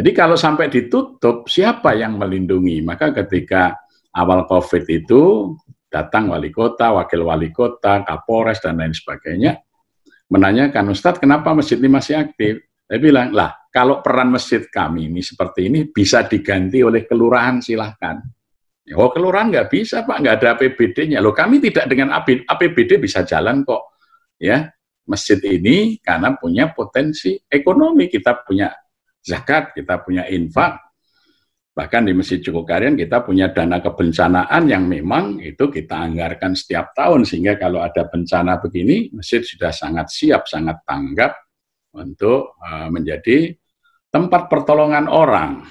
Jadi kalau sampai ditutup, siapa yang melindungi? Maka ketika awal COVID itu datang wali kota, wakil wali kota, Kapolres dan lain sebagainya menanyakan, Ustadz, kenapa masjid ini masih aktif? Saya bilang, lah kalau peran masjid kami ini seperti ini bisa diganti oleh kelurahan, silahkan. Oh, kelurahan nggak bisa, Pak, nggak ada APBD-nya. Loh, kami tidak dengan APBD bisa jalan kok. Ya, masjid ini karena punya potensi ekonomi, kita punya zakat, kita punya infak. Bahkan di Masjid Jogokarian kita punya dana kebencanaan yang memang itu kita anggarkan setiap tahun, sehingga kalau ada bencana begini, masjid sudah sangat siap, sangat tanggap untuk menjadi tempat pertolongan orang,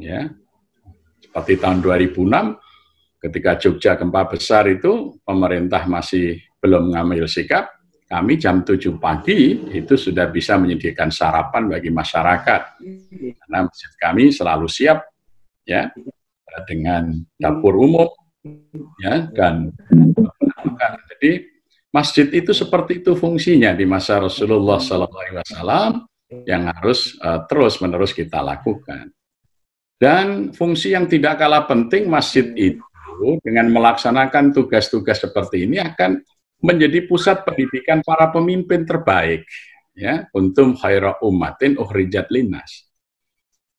ya. Seperti tahun 2006, ketika Jogja gempa besar itu, pemerintah masih belum mengambil sikap, kami jam 7 pagi itu sudah bisa menyediakan sarapan bagi masyarakat. Karena masjid kami selalu siap, ya, dengan dapur umum, ya, dan jadi masjid itu seperti itu fungsinya di masa Rasulullah SAW yang harus terus-menerus kita lakukan. Dan fungsi yang tidak kalah penting, masjid itu dengan melaksanakan tugas-tugas seperti ini akan menjadi pusat pendidikan para pemimpin terbaik, ya, untum khaira ummatin ukhrijat linnas.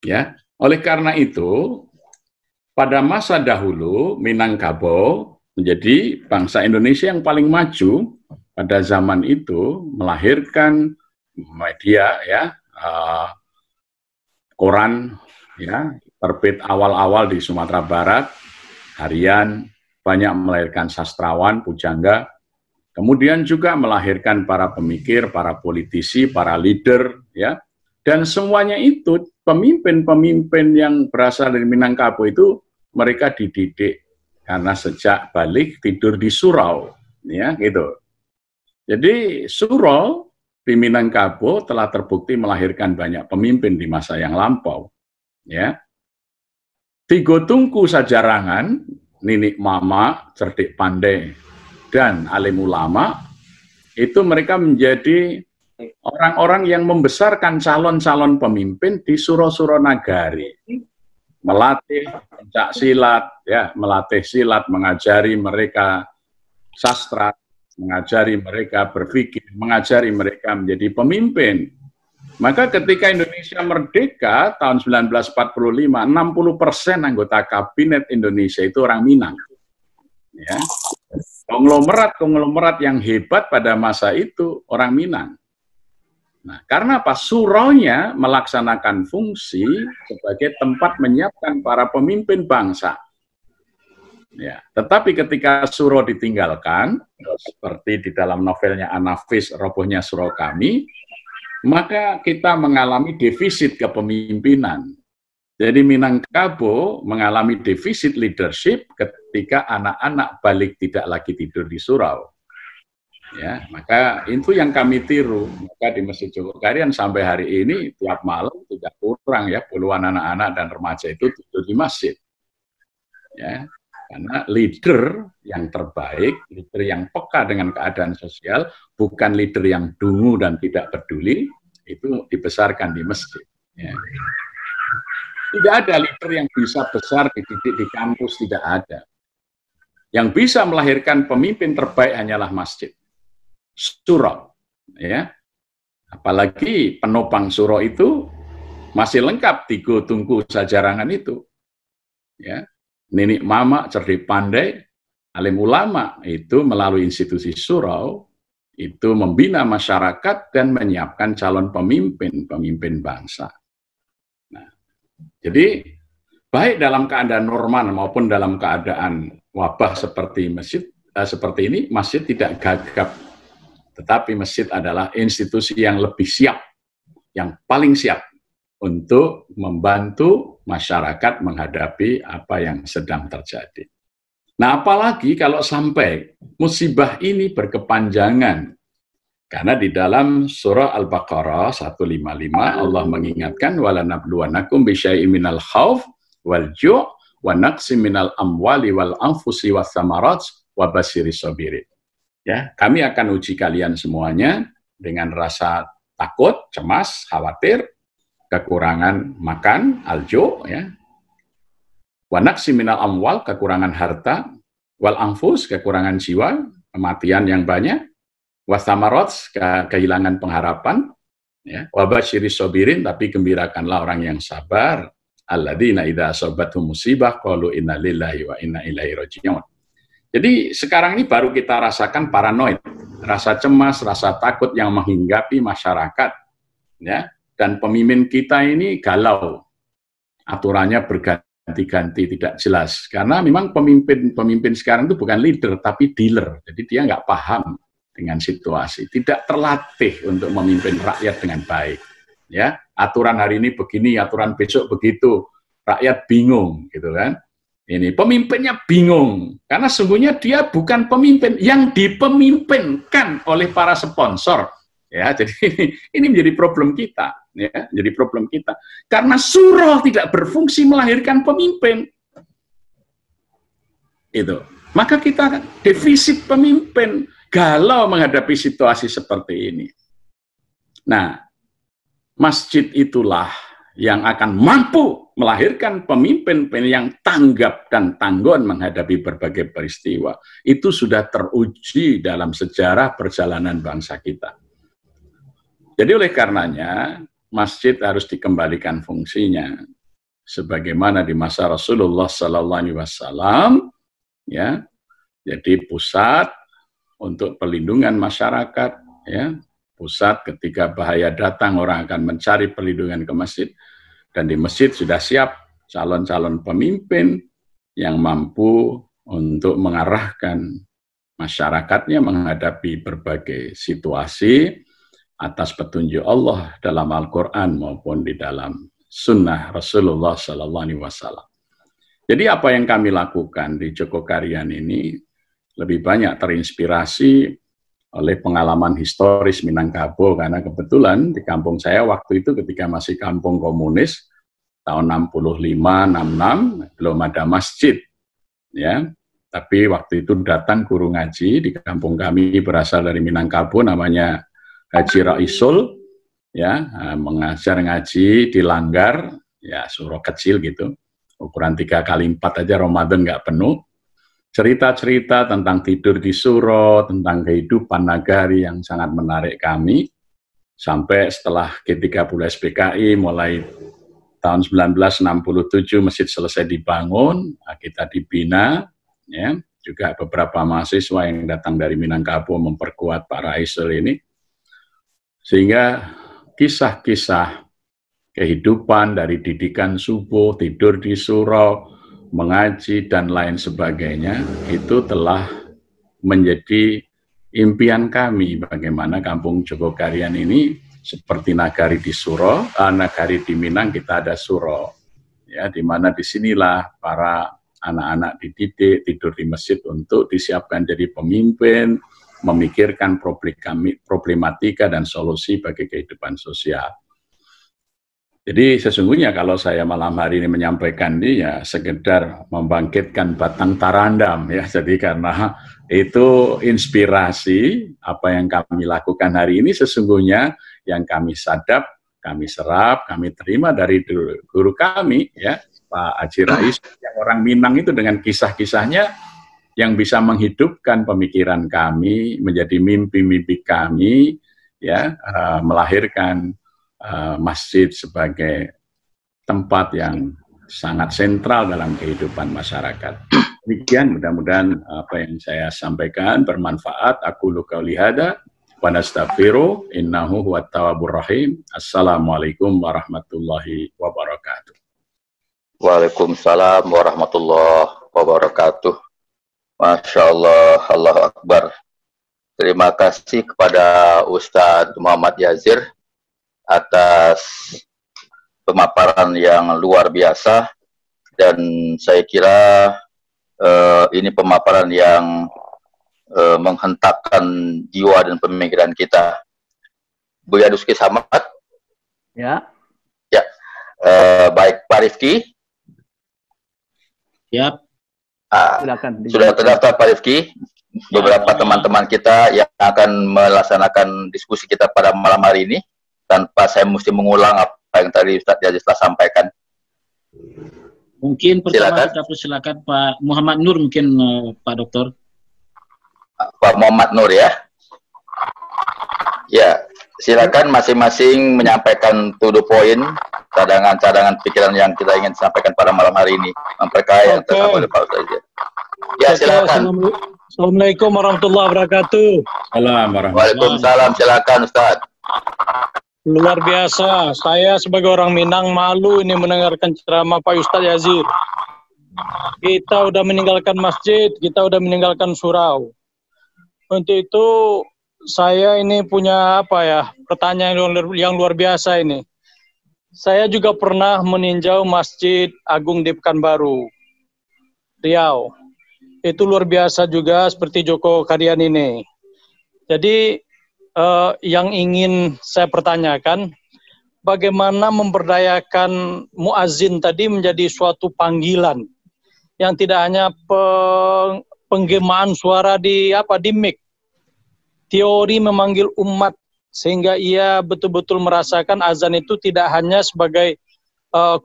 Ya, oleh karena itu pada masa dahulu Minangkabau menjadi bangsa Indonesia yang paling maju pada zaman itu, melahirkan media, ya, koran, ya, terbit awal-awal di Sumatera Barat, harian, banyak melahirkan sastrawan, pujangga, kemudian juga melahirkan para pemikir, para politisi, para leader, ya, dan semuanya itu pemimpin-pemimpin yang berasal dari Minangkabau itu mereka dididik karena sejak balik tidur di surau, ya, gitu. Jadi surau di Minangkabau telah terbukti melahirkan banyak pemimpin di masa yang lampau, ya. Tigo Tungku Sajarangan, Ninik Mama, cerdik pandai, dan alim ulama, itu mereka menjadi orang-orang yang membesarkan calon-calon pemimpin di suro-suro nagari. Melatih pencak silat, ya, melatih silat, mengajari mereka sastra, mengajari mereka berpikir, mengajari mereka menjadi pemimpin. Maka ketika Indonesia merdeka tahun 1945, 60% anggota kabinet Indonesia itu orang Minang. Ya. Konglomerat yang hebat pada masa itu orang Minang. Nah, karena apa? Suraunya melaksanakan fungsi sebagai tempat menyiapkan para pemimpin bangsa. Ya, tetapi ketika surau ditinggalkan, seperti di dalam novelnya Anafis, Robohnya Surau Kami, maka kita mengalami defisit kepemimpinan. Jadi Minangkabau mengalami defisit leadership ketika anak-anak balik tidak lagi tidur di surau. Ya, maka itu yang kami tiru. Maka di Masjid Jogokarian sampai hari ini tiap malam tidak kurang, ya, puluhan anak-anak dan remaja itu tidur di masjid. Ya, karena leader yang terbaik, leader yang peka dengan keadaan sosial, bukan leader yang dungu dan tidak peduli, itu dibesarkan di masjid. Ya. Tidak ada leader yang bisa besar dididik di kampus, tidak ada. Yang bisa melahirkan pemimpin terbaik hanyalah masjid. Surau, ya, apalagi penopang surau itu masih lengkap Tigo Tungku Sajarangan itu, ya, Ninik Mama, cerdik pandai, alim ulama itu melalui institusi surau itu membina masyarakat dan menyiapkan calon pemimpin bangsa. Nah, jadi baik dalam keadaan normal maupun dalam keadaan wabah seperti seperti ini, masjid tidak gagap. Tetapi masjid adalah institusi yang lebih siap, yang paling siap untuk membantu masyarakat menghadapi apa yang sedang terjadi. Nah, apalagi kalau sampai musibah ini berkepanjangan. Karena di dalam surah Al-Baqarah 155 Allah mengingatkan walanabluwanakum bisyai'in minal khauf wal ju' wa naqsim minal amwali wal anfusi was samarat wa basyiris sabirin. Ya, kami akan uji kalian semuanya dengan rasa takut, cemas, khawatir, kekurangan makan, aljo, ya. Wa naqsim minal amwal, kekurangan harta, wal anfus, kekurangan jiwa, kematian yang banyak. Wasamarots, kehilangan pengharapan, ya. Wabasyiris sobirin, tapi gembirakanlah orang yang sabar. Alladzina idza asabathum musibah qalu inna lillahi wa inna ilaihi raji'un. Jadi sekarang ini baru kita rasakan paranoid, rasa cemas, rasa takut yang menghinggapi masyarakat, ya. Dan pemimpin kita ini galau, aturannya berganti-ganti, tidak jelas. Karena memang pemimpin sekarang itu bukan leader, tapi dealer. Jadi dia nggak paham dengan situasi, tidak terlatih untuk memimpin rakyat dengan baik. Ya, aturan hari ini begini, aturan besok begitu, rakyat bingung, gitu kan? Ini pemimpinnya bingung karena sesungguhnya dia bukan pemimpin, yang dipemimpinkan oleh para sponsor. Ya, jadi ini menjadi problem kita, ya, jadi problem kita. Karena surah tidak berfungsi melahirkan pemimpin, itu. Maka kita defisit pemimpin. Galau menghadapi situasi seperti ini. Nah, masjid itulah yang akan mampu melahirkan pemimpin yang tanggap dan tangguh menghadapi berbagai peristiwa. Itu sudah teruji dalam sejarah perjalanan bangsa kita. Jadi oleh karenanya, masjid harus dikembalikan fungsinya. Sebagaimana di masa Rasulullah SAW, ya, jadi pusat untuk perlindungan masyarakat, ya, pusat ketika bahaya datang orang akan mencari perlindungan ke masjid, dan di masjid sudah siap calon-calon pemimpin yang mampu untuk mengarahkan masyarakatnya menghadapi berbagai situasi atas petunjuk Allah dalam Al-Quran maupun di dalam Sunnah Rasulullah SAW. Jadi apa yang kami lakukan di Jogokarian ini lebih banyak terinspirasi oleh pengalaman historis Minangkabau, karena kebetulan di kampung saya waktu itu ketika masih kampung komunis tahun 65-66 belum ada masjid, ya. Tapi waktu itu datang guru ngaji di kampung kami berasal dari Minangkabau, namanya Haji Raisul, ya, mengajar ngaji di Langgar, ya, surau kecil gitu, ukuran 3x4 aja Ramadan nggak penuh. Cerita-cerita tentang tidur di surau, tentang kehidupan nagari yang sangat menarik kami. Sampai setelah G30 SPKI, mulai tahun 1967 masjid selesai dibangun, kita dibina, ya, juga beberapa mahasiswa yang datang dari Minangkabau memperkuat Pak Raisul ini. Sehingga kisah-kisah kehidupan dari didikan subuh, tidur di surau, mengaji, dan lain sebagainya, itu telah menjadi impian kami bagaimana kampung Jogokarian ini seperti nagari di surau, nagari di Minang kita ada surau, ya, di mana disinilah para anak-anak dididik, tidur di masjid untuk disiapkan jadi pemimpin, memikirkan problematika dan solusi bagi kehidupan sosial. Jadi sesungguhnya kalau saya malam hari ini menyampaikan ini ya sekedar membangkitkan batang tarandam, ya. Jadi karena itu inspirasi apa yang kami lakukan hari ini sesungguhnya yang kami sadap, kami serap, kami terima dari guru kami, ya, Pak Haji Rais, yang orang Minang itu dengan kisah-kisahnya yang bisa menghidupkan pemikiran kami, menjadi mimpi-mimpi kami, ya, melahirkan masjid sebagai tempat yang sangat sentral dalam kehidupan masyarakat. Demikian, mudah-mudahan apa yang saya sampaikan bermanfaat. Aku qouli hadza wa nastaghfiru innahu huwat tawwabur rahim. Assalamualaikum warahmatullahi wabarakatuh. Waalaikumsalam warahmatullahi wabarakatuh. Masya Allah, Allahu Akbar. Terima kasih kepada Ustadz Muhammad Yazir atas pemaparan yang luar biasa, dan saya kira ini pemaparan yang menghentakkan jiwa dan pemikiran kita. Buya Duski Samad. Ya. Ya. Baik, Pak Rifki. Siap. Silakan. Sudah terdaftar Pak Rifki. Beberapa teman-teman kita yang akan melaksanakan diskusi kita pada malam hari ini, tanpa saya mesti mengulang apa yang tadi Ustadz Yazid telah sampaikan. Mungkin pertama Silakan. kita persilakan Pak Muhammad Nur, mungkin Pak Dokter. Pak Muhammad Nur ya. Ya, silakan masing-masing menyampaikan to the point, cadangan-cadangan pikiran yang kita ingin sampaikan pada malam hari ini, memperkaya yang telah oleh Pak Ustadz. Ya, silakan. Assalamualaikum warahmatullahi wabarakatuh. Waalaikumsalam, silakan Ustadz. Luar biasa, saya sebagai orang Minang malu ini mendengarkan ceramah Pak Ustadz Yazir. Kita udah meninggalkan masjid, kita udah meninggalkan surau. Untuk itu saya ini punya pertanyaan yang luar biasa ini. Saya juga pernah meninjau Masjid Agung di Pekanbaru, Riau. Itu luar biasa juga seperti Joko Karyan ini. Jadi yang ingin saya pertanyakan, bagaimana memberdayakan muazin tadi menjadi suatu panggilan yang tidak hanya penggemaan suara di mic. Teori memanggil umat sehingga ia betul-betul merasakan azan itu tidak hanya sebagai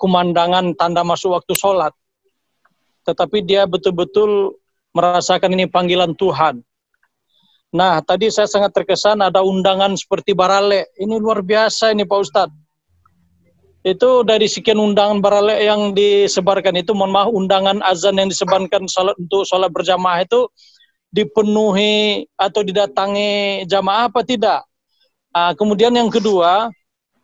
kumandangan tanda masuk waktu sholat, tetapi dia betul-betul merasakan ini panggilan Tuhan. Nah, tadi saya sangat terkesan ada undangan seperti Barale. Ini luar biasa ini Pak Ustadz. Itu dari sekian undangan Barale yang disebarkan itu, mohon maaf, undangan azan yang disebarkan untuk sholat berjamaah itu dipenuhi atau didatangi jamaah apa tidak? Kemudian yang kedua,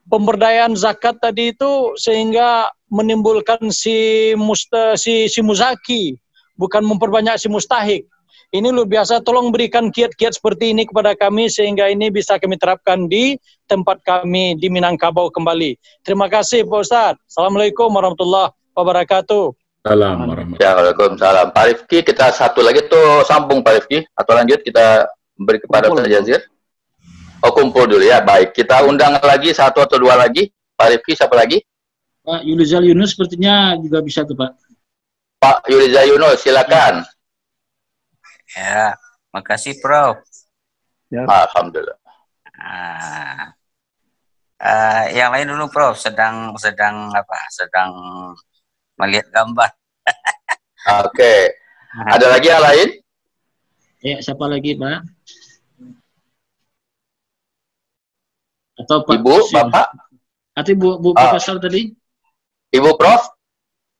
pemberdayaan zakat tadi itu sehingga menimbulkan si muzaki, bukan memperbanyak si mustahik. Ini luar biasa, tolong berikan kiat-kiat seperti ini kepada kami sehingga ini bisa kami terapkan di tempat kami di Minangkabau kembali. Terima kasih Pak Ustadz. Assalamualaikum warahmatullahi wabarakatuh. Waalaikumsalam. Pak Rifki, kita satu lagi tuh sambung Pak Rifki, atau lanjut kita beri kepada Ustadz Yazir. Oh, kumpul dulu ya, baik. Kita undang lagi satu atau dua lagi. Pak Rifki, siapa lagi? Pak Yulizal Yunus sepertinya juga bisa tuh Pak. Pak Yulizal Yunus, silakan. Ya, makasih Prof. Ya. Alhamdulillah. Yang lain dulu Prof, sedang melihat gambar. Oke. Ada lagi yang lain? Ya, siapa lagi Pak? Atau Pak? Ibu, Bapak? Atau Ibu Profesor tadi? Ibu Prof?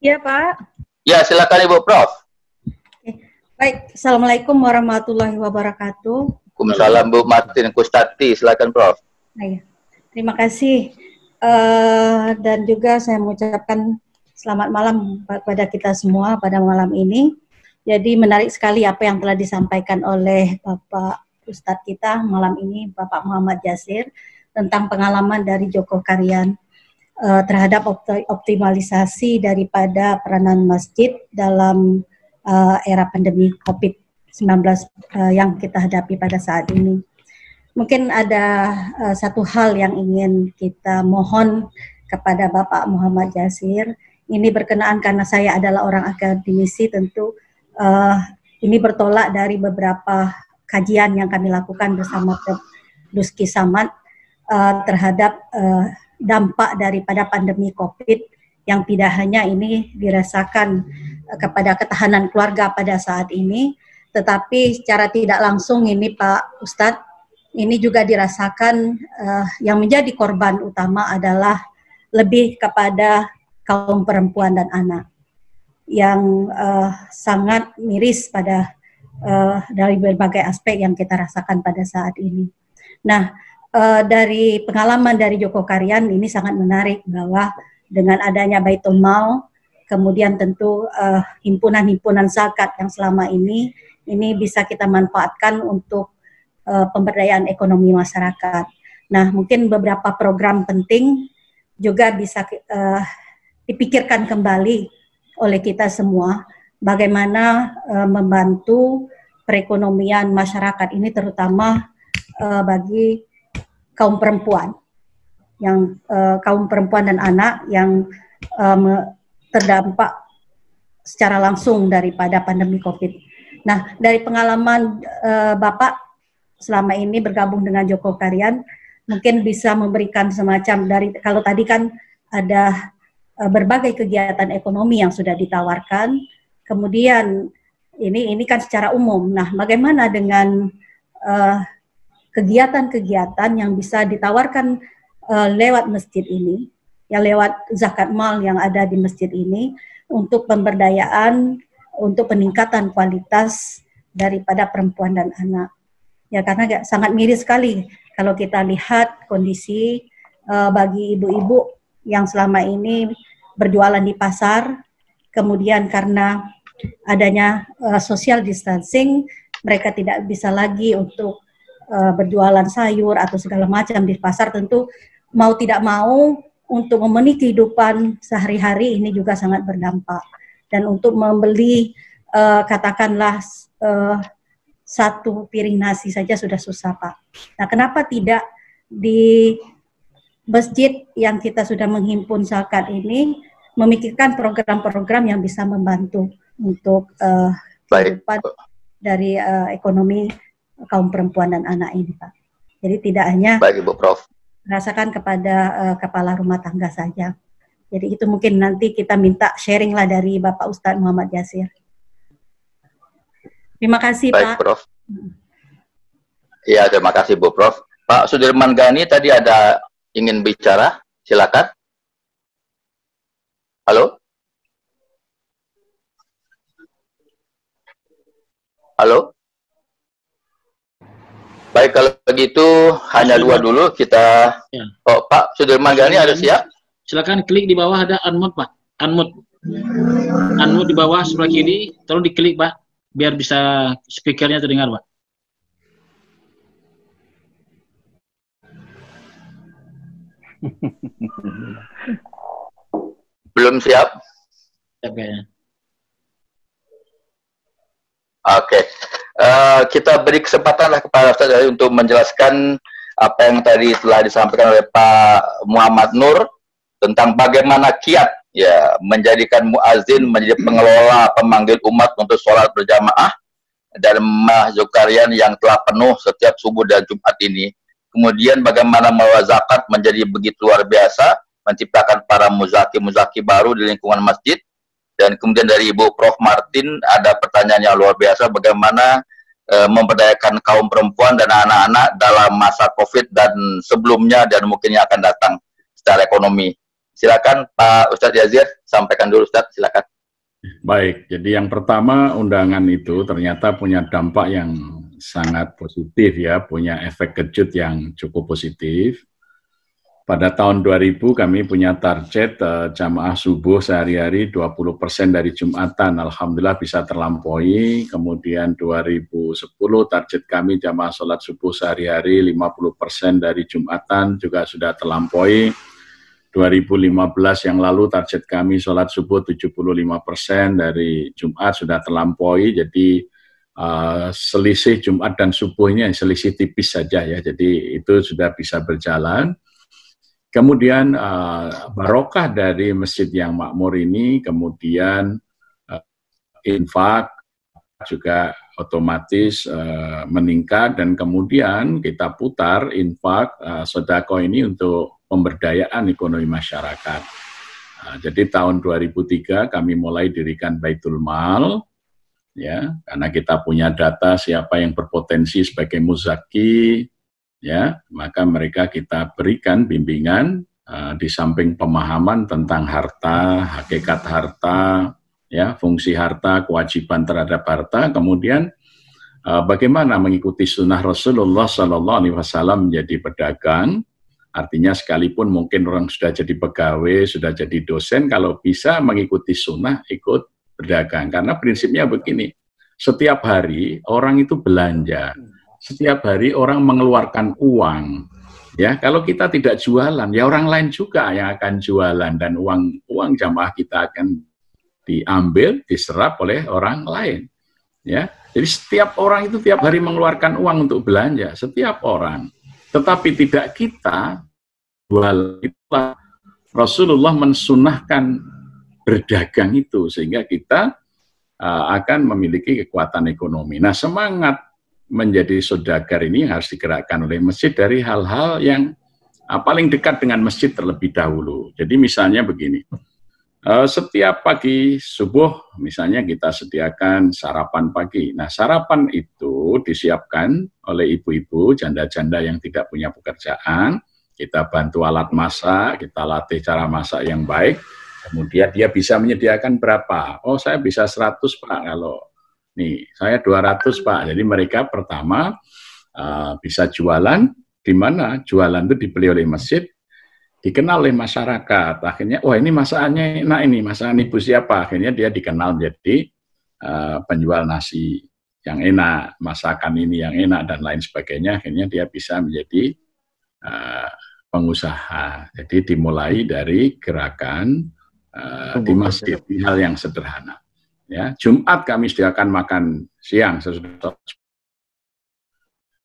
Iya Pak. Ya, silakan Ibu Prof. Baik, Assalamualaikum warahmatullahi wabarakatuh. Waalaikumsalam Bu Martin Kustati, silakan Prof. Ya. Terima kasih dan juga saya mengucapkan selamat malam kepada kita semua pada malam ini. Jadi menarik sekali apa yang telah disampaikan oleh Bapak Ustadz kita malam ini, Bapak Muhammad Yazir, tentang pengalaman dari Joko Karyan terhadap optimalisasi daripada peranan masjid dalam era pandemi COVID-19 yang kita hadapi pada saat ini. Mungkin ada satu hal yang ingin kita mohon kepada Bapak Muhammad Yazir. Ini berkenaan karena saya adalah orang akademisi, tentu ini bertolak dari beberapa kajian yang kami lakukan bersama Prof. Duski Samad terhadap dampak daripada pandemi COVID yang tidak hanya ini dirasakan kepada ketahanan keluarga pada saat ini, tetapi secara tidak langsung ini Pak Ustadz, ini juga dirasakan yang menjadi korban utama adalah lebih kepada kaum perempuan dan anak yang sangat miris pada dari berbagai aspek yang kita rasakan pada saat ini. Nah, dari pengalaman dari Joko Karyan ini sangat menarik bahwa dengan adanya Baitul Mal, kemudian tentu himpunan-himpunan zakat yang selama ini bisa kita manfaatkan untuk pemberdayaan ekonomi masyarakat. Nah, mungkin beberapa program penting juga bisa dipikirkan kembali oleh kita semua, bagaimana membantu perekonomian masyarakat ini, terutama bagi kaum perempuan dan anak yang terdampak secara langsung daripada pandemi COVID. Nah, dari pengalaman Bapak selama ini bergabung dengan Joko Karyan, mungkin bisa memberikan semacam kalau tadi kan ada berbagai kegiatan ekonomi yang sudah ditawarkan, kemudian ini kan secara umum. Nah, bagaimana dengan kegiatan-kegiatan yang bisa ditawarkan lewat masjid ini, lewat zakat mal yang ada di masjid ini, untuk pemberdayaan, untuk peningkatan kualitas daripada perempuan dan anak. Ya, karena sangat miris sekali kalau kita lihat kondisi bagi ibu-ibu yang selama ini berjualan di pasar, kemudian karena adanya social distancing, mereka tidak bisa lagi untuk berjualan sayur atau segala macam di pasar. Tentu mau tidak mau untuk memenuhi kehidupan sehari-hari ini juga sangat berdampak. Dan untuk membeli katakanlah satu piring nasi saja sudah susah, Pak. Nah, kenapa tidak di masjid yang kita sudah menghimpun zakat ini memikirkan program-program yang bisa membantu untuk kehidupan dari ekonomi kaum perempuan dan anak ini, Pak. Jadi tidak hanya Ibu Prof. merasakan kepada kepala rumah tangga saja. Jadi itu mungkin nanti kita minta sharing lah dari Bapak Ustadz Muhammad Yasir. Terima kasih, Pak. Prof. Iya, terima kasih Bu Prof. Pak Sudirman Ghani tadi ada ingin bicara, silakan. Halo? Halo? Baik, kalau begitu hanya dua dulu kita. Ya. Oh, Pak Sudirman Ghani ada siap? Silakan klik di bawah ada unmute, Pak. Unmute di bawah sebelah kiri, tolong diklik, Pak, biar bisa speakernya terdengar, Pak. Belum siap? Oke. Oke. Kita beri kesempatan lah kepada Ustaz untuk menjelaskan apa yang tadi telah disampaikan oleh Pak Muhammad Nur tentang bagaimana kiat ya menjadikan muazin menjadi pengelola pemanggil umat untuk sholat berjamaah dan Masjid Karyan yang telah penuh setiap subuh dan Jumat ini. Kemudian bagaimana mengelola zakat menjadi begitu luar biasa, menciptakan para muzaki baru di lingkungan masjid. Dan kemudian dari Ibu Prof Martin ada pertanyaan yang luar biasa, bagaimana memberdayakan kaum perempuan dan anak-anak dalam masa COVID dan sebelumnya dan mungkin yang akan datang secara ekonomi. Silakan Pak Ustadz Yazir, sampaikan dulu Ustadz, silakan. Baik, jadi yang pertama undangan itu ternyata punya dampak yang sangat positif ya, punya efek kejut yang cukup positif. Pada tahun 2000 kami punya target jamaah subuh sehari-hari 20% dari Jumatan, alhamdulillah bisa terlampaui. Kemudian 2010 target kami jamaah sholat subuh sehari-hari 50% dari Jumatan juga sudah terlampaui. 2015 yang lalu target kami sholat subuh 75% dari Jumat sudah terlampaui, jadi selisih Jumat dan subuhnya selisih tipis saja ya, jadi itu sudah bisa berjalan. Kemudian barokah dari masjid yang makmur ini, kemudian infak juga otomatis meningkat, dan kemudian kita putar infak sedekah ini untuk pemberdayaan ekonomi masyarakat. Jadi tahun 2003 kami mulai dirikan Baitul Mal, ya, karena kita punya data siapa yang berpotensi sebagai muzaki, ya, maka mereka kita berikan bimbingan di samping pemahaman tentang harta, hakikat harta, ya, fungsi harta, kewajiban terhadap harta, kemudian bagaimana mengikuti sunnah Rasulullah SAW menjadi pedagang, Artinya sekalipun mungkin orang sudah jadi pegawai, sudah jadi dosen, kalau bisa mengikuti sunnah, ikut berdagang. Karena prinsipnya begini, setiap hari orang itu belanja, setiap hari orang mengeluarkan uang. Ya, kalau kita tidak jualan, ya orang lain juga yang akan jualan, dan uang jamaah kita akan diambil, diserap oleh orang lain. Ya, jadi setiap orang itu tiap hari mengeluarkan uang untuk belanja, setiap orang. Tetapi tidak kita jual. Itulah Rasulullah mensunahkan berdagang itu, sehingga kita akan memiliki kekuatan ekonomi. Nah, semangat menjadi saudagar ini harus digerakkan oleh masjid dari hal-hal yang paling dekat dengan masjid terlebih dahulu. Jadi misalnya begini, setiap pagi subuh misalnya kita sediakan sarapan pagi. Nah, sarapan itu disiapkan oleh ibu-ibu, janda-janda yang tidak punya pekerjaan. Kita bantu alat masak, kita latih cara masak yang baik. Kemudian dia bisa menyediakan berapa? Oh, saya bisa 100 Pak, kalau nih, saya 200 Pak. Jadi mereka pertama bisa jualan, di mana jualan itu dibeli oleh masjid, dikenal oleh masyarakat. Akhirnya, wah ini masakannya enak ini, masakan ibu siapa? Akhirnya dia dikenal menjadi penjual nasi yang enak, masakan ini yang enak, dan lain sebagainya. Akhirnya dia bisa menjadi pengusaha. Jadi dimulai dari gerakan di masjid, di hal yang sederhana. Ya, Jumat kami sediakan makan siang sesudah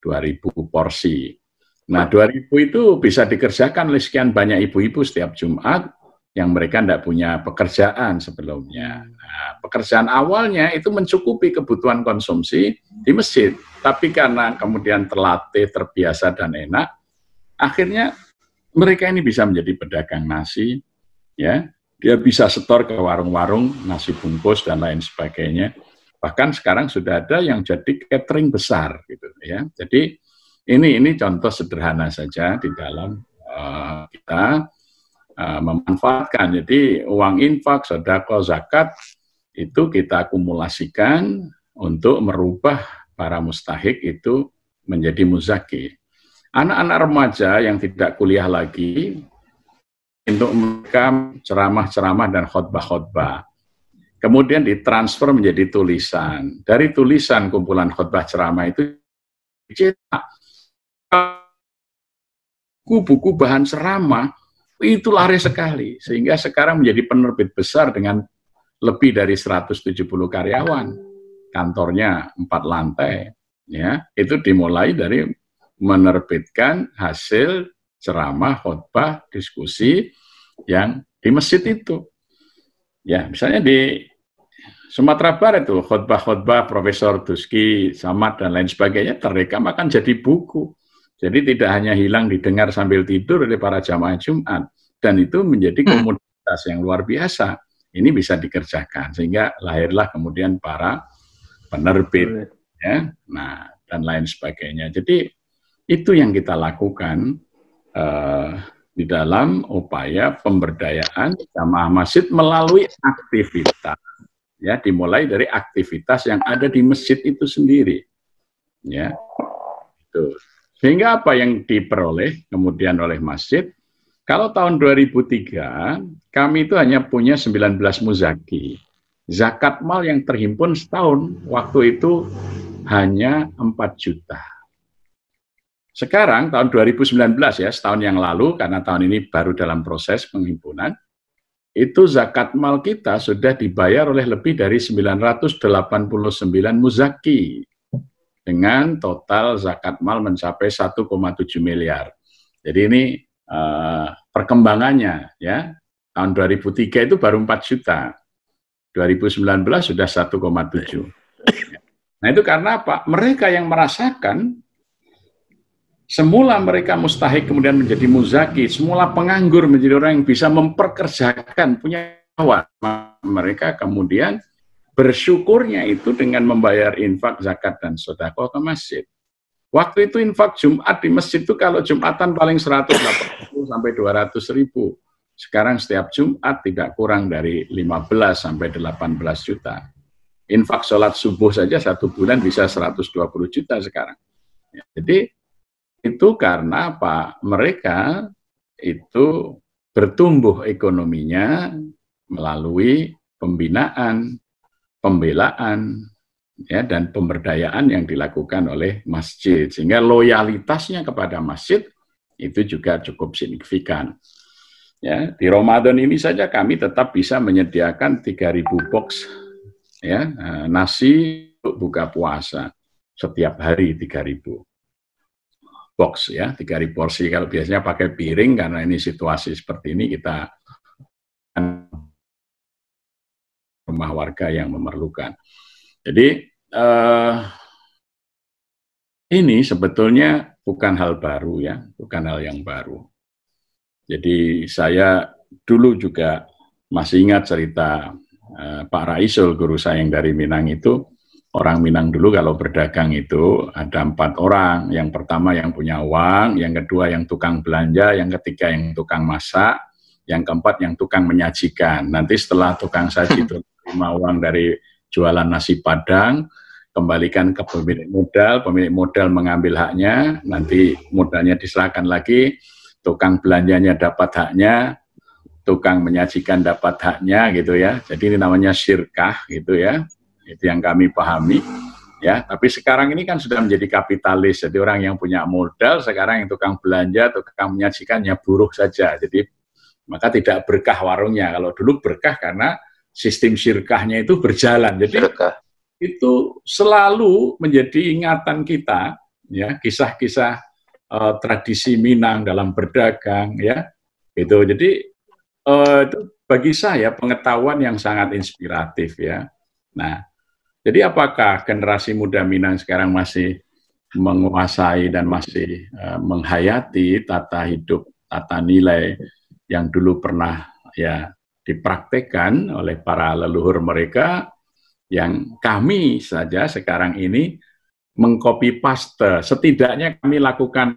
2.000 porsi. Nah, 2.000 itu bisa dikerjakan oleh sekian banyak ibu-ibu setiap Jumat yang mereka tidak punya pekerjaan sebelumnya. Nah, pekerjaan awalnya itu mencukupi kebutuhan konsumsi di masjid, tapi karena kemudian terlatih, terbiasa dan enak, akhirnya mereka ini bisa menjadi pedagang nasi, ya. Dia bisa setor ke warung-warung, nasi bungkus dan lain sebagainya. Bahkan sekarang sudah ada yang jadi catering besar, gitu ya. Jadi ini contoh sederhana saja di dalam kita memanfaatkan. Jadi uang infak, sedekah, zakat itu kita akumulasikan untuk merubah para mustahik itu menjadi muzaki. Anak-anak remaja yang tidak kuliah lagi, untuk mereka ceramah-ceramah dan khotbah-khotbah. Kemudian ditransfer menjadi tulisan. Dari tulisan kumpulan khotbah ceramah itu dicetak buku bahan ceramah, itu laris sekali. Sehingga sekarang menjadi penerbit besar dengan lebih dari 170 karyawan. Kantornya 4 lantai. Ya, itu dimulai dari menerbitkan hasil ceramah, khotbah, diskusi yang di masjid itu. Ya, misalnya di Sumatera Barat itu khotbah-khotbah Profesor Duski, Samad dan lain sebagainya terekam akan jadi buku. Jadi tidak hanya hilang didengar sambil tidur oleh para jamaah Jumat, dan itu menjadi komoditas yang luar biasa. Ini bisa dikerjakan sehingga lahirlah kemudian para penerbit, ya, nah dan lain sebagainya. Jadi itu yang kita lakukan di dalam upaya pemberdayaan jamaah masjid melalui aktivitas, ya, dimulai dari aktivitas yang ada di masjid itu sendiri, ya, itu. Sehingga apa yang diperoleh kemudian oleh masjid? Kalau tahun 2003 kami itu hanya punya 19 muzaki, zakat mal yang terhimpun setahun waktu itu hanya 4 juta. Sekarang tahun 2019 ya, setahun yang lalu, karena tahun ini baru dalam proses penghimpunan, itu zakat mal kita sudah dibayar oleh lebih dari 989 muzaki, dengan total zakat mal mencapai 1,7 miliar. Jadi ini perkembangannya, ya. Tahun 2003 itu baru 4 juta, 2019 sudah 1,7. Nah itu karena apa? Mereka yang merasakan. Semula mereka mustahik kemudian menjadi muzaki, semula penganggur menjadi orang yang bisa memperkerjakan, punya kawan. Mereka kemudian bersyukurnya itu dengan membayar infak, zakat, dan sedekah ke masjid. Waktu itu infak Jumat di masjid itu kalau Jumatan paling 180 sampai 200 ribu. Sekarang setiap Jumat tidak kurang dari 15 sampai 18 juta. Infak sholat subuh saja 1 bulan bisa 120 juta sekarang. Ya, jadi itu karena apa? Mereka itu bertumbuh ekonominya melalui pembinaan, pembelaan, ya, dan pemberdayaan yang dilakukan oleh masjid, sehingga loyalitasnya kepada masjid itu juga cukup signifikan. Ya, di Ramadan ini saja kami tetap bisa menyediakan 3.000 box ya nasi untuk buka puasa setiap hari, 3.000 box ya, 3.000 porsi. Kalau biasanya pakai piring, karena ini situasi seperti ini, kita rumah warga yang memerlukan. Jadi ini sebetulnya bukan hal baru ya, bukan hal yang baru. Jadi saya dulu juga masih ingat cerita Pak Raisul, guru saya yang dari Minang itu. Orang Minang dulu kalau berdagang itu ada 4 orang. Yang pertama yang punya uang, yang kedua yang tukang belanja, yang ketiga yang tukang masak, yang keempat yang tukang menyajikan. Nanti setelah tukang saji itu terima uang dari jualan nasi Padang, kembalikan ke pemilik modal mengambil haknya, nanti modalnya diserahkan lagi, tukang belanjanya dapat haknya, tukang menyajikan dapat haknya gitu ya. Jadi ini namanya syirkah gitu ya. Itu yang kami pahami ya. Tapi sekarang ini kan sudah menjadi kapitalis, jadi orang yang punya modal sekarang yang tukang belanja, tukang menyajikannya buruh saja. Jadi maka tidak berkah warungnya. Kalau dulu berkah karena sistem syirkahnya itu berjalan. Jadi itu selalu menjadi ingatan kita ya, kisah-kisah tradisi Minang dalam berdagang ya. Itu jadi itu bagi saya pengetahuan yang sangat inspiratif ya. Nah, jadi apakah generasi muda Minang sekarang masih menguasai dan masih menghayati tata hidup, tata nilai yang dulu pernah ya dipraktekkan oleh para leluhur mereka, yang kami saja sekarang ini mengcopy paste, setidaknya kami lakukan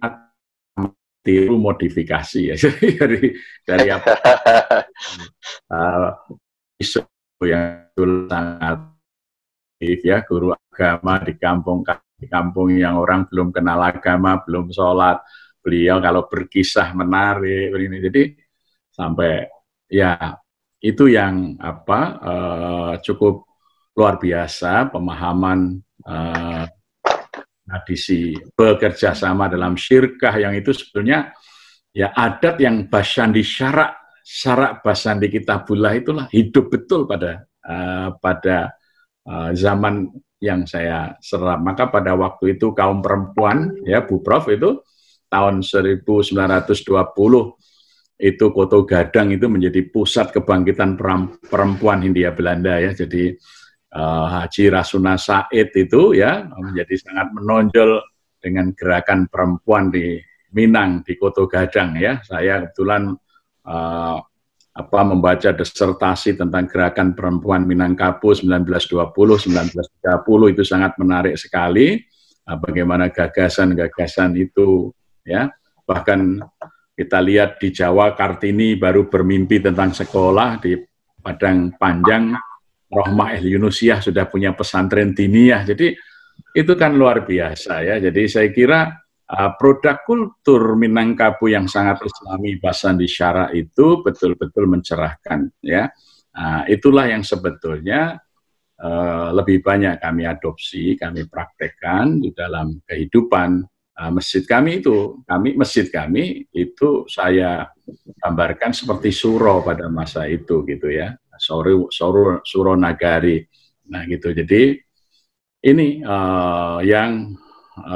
tiru modifikasi ya. dari apa isu yang dulu sangat ya, guru agama di kampung yang orang belum kenal agama, belum sholat, beliau kalau berkisah menarik ini. Jadi sampai ya itu yang cukup luar biasa pemahaman tradisi bekerja sama dalam syirkah, yang itu sebetulnya ya adat yang basandi syarak basandi kitabullah itulah hidup betul pada zaman yang saya serap. Maka pada waktu itu kaum perempuan ya Bu Prof itu tahun 1920 itu Koto Gadang itu menjadi pusat kebangkitan perempuan Hindia Belanda ya. Jadi Haji Rasuna Said itu ya menjadi sangat menonjol dengan gerakan perempuan di Minang, di Koto Gadang ya. Saya kebetulan membaca disertasi tentang gerakan perempuan Minangkabau 1920-1930 itu sangat menarik sekali. Bagaimana gagasan-gagasan itu ya. Bahkan kita lihat di Jawa, Kartini baru bermimpi tentang sekolah, di Padang Panjang Rohmah El Yunusiah sudah punya pesantren diniyah. Jadi itu kan luar biasa ya. Jadi saya kira produk kultur Minangkabau yang sangat islami basandi syara itu betul-betul mencerahkan ya. Itulah yang sebetulnya lebih banyak kami adopsi, kami praktekkan di dalam kehidupan masjid kami itu. Masjid kami itu saya gambarkan seperti suro pada masa itu gitu ya. Suro Nagari. Nah gitu. Jadi ini yang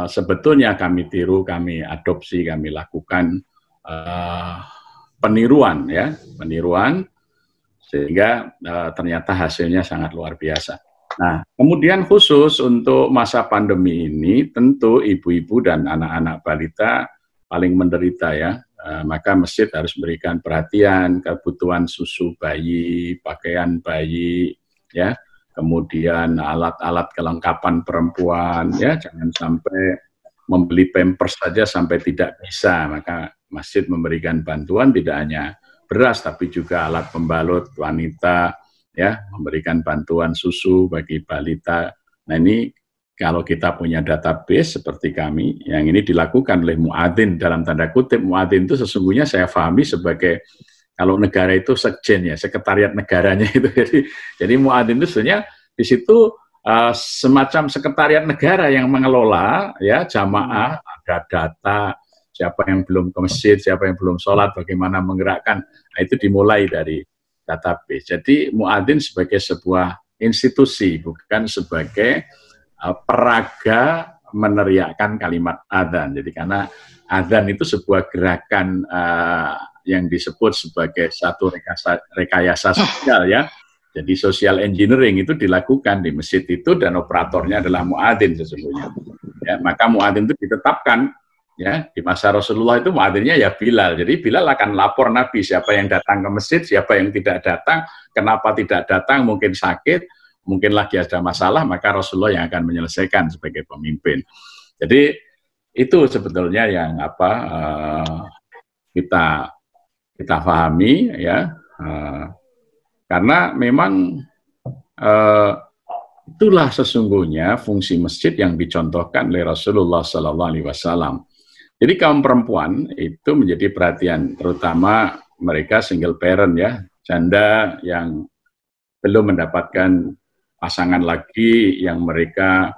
sebetulnya kami tiru, kami adopsi, kami lakukan peniruan ya, peniruan sehingga ternyata hasilnya sangat luar biasa. Nah, kemudian khusus untuk masa pandemi ini tentu ibu-ibu dan anak-anak balita paling menderita ya. Maka masjid harus memberikan perhatian kebutuhan susu bayi, pakaian bayi ya. Kemudian alat-alat kelengkapan perempuan, ya jangan sampai membeli pampers saja sampai tidak bisa. Maka masjid memberikan bantuan tidak hanya beras, tapi juga alat pembalut wanita, ya memberikan bantuan susu bagi balita. Nah ini kalau kita punya database seperti kami, yang ini dilakukan oleh muadzin dalam tanda kutip. Muadzin itu sesungguhnya saya pahami sebagai, kalau negara itu sekjen ya, sekretariat negaranya itu. Jadi muadzin itu sebenarnya di situ semacam sekretariat negara yang mengelola ya jamaah, ada data siapa yang belum ke masjid, siapa yang belum sholat, bagaimana menggerakkan. Nah, itu dimulai dari database. Jadi muadzin sebagai sebuah institusi, bukan sebagai peraga meneriakkan kalimat adzan. Jadi karena adzan itu sebuah gerakan yang disebut sebagai satu rekayasa sosial ya. Jadi social engineering itu dilakukan di masjid itu dan operatornya adalah muadzin sesungguhnya. Ya, maka muadzin itu ditetapkan ya di masa Rasulullah itu muadzinnya ya Bilal. Jadi Bilal akan lapor Nabi siapa yang datang ke masjid, siapa yang tidak datang, kenapa tidak datang, mungkin sakit, mungkin lagi ada masalah, maka Rasulullah yang akan menyelesaikan sebagai pemimpin. Jadi itu sebetulnya yang kita pahami ya, karena memang itulah sesungguhnya fungsi masjid yang dicontohkan oleh Rasulullah SAW. Jadi kaum perempuan itu menjadi perhatian, terutama mereka single parent ya, janda yang belum mendapatkan pasangan lagi, yang mereka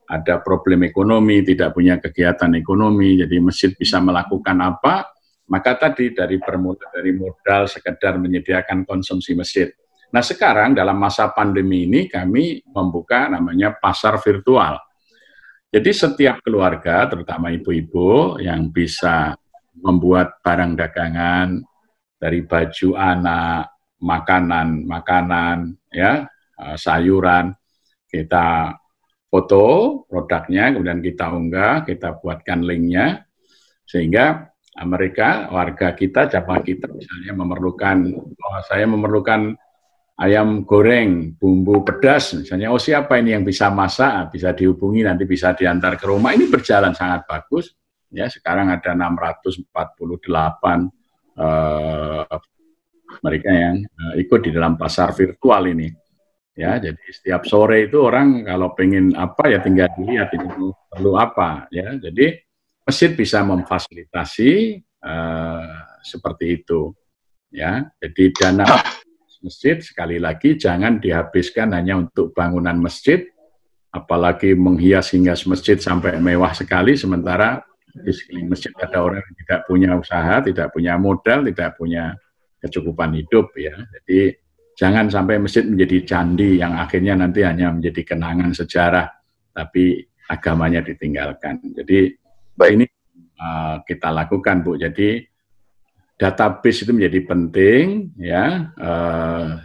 ada problem ekonomi, tidak punya kegiatan ekonomi, jadi masjid bisa melakukan apa? Maka tadi dari modal sekedar menyediakan konsumsi masjid. Nah sekarang dalam masa pandemi ini kami membuka namanya pasar virtual. Jadi setiap keluarga, terutama ibu-ibu yang bisa membuat barang dagangan dari baju anak, makanan, ya, sayuran, kita foto produknya, kemudian kita unggah, kita buatkan linknya, sehingga mereka, warga kita, jamaah kita misalnya memerlukan, saya memerlukan ayam goreng, bumbu pedas, misalnya, oh siapa ini yang bisa masak, bisa dihubungi, nanti bisa diantar ke rumah. Ini berjalan sangat bagus. Ya, sekarang ada 648 mereka yang ikut di dalam pasar virtual ini. Ya, jadi setiap sore itu orang kalau pengen apa ya tinggal dilihat itu perlu apa. Ya, jadi masjid bisa memfasilitasi seperti itu. Ya, jadi dana masjid sekali lagi jangan dihabiskan hanya untuk bangunan masjid, apalagi menghias masjid sampai mewah sekali, sementara di sekeliling masjid ada orang yang tidak punya usaha, tidak punya modal, tidak punya kecukupan hidup ya. Jadi jangan sampai masjid menjadi candi yang akhirnya nanti hanya menjadi kenangan sejarah, tapi agamanya ditinggalkan. Jadi ini kita lakukan Bu. Jadi database itu menjadi penting, ya.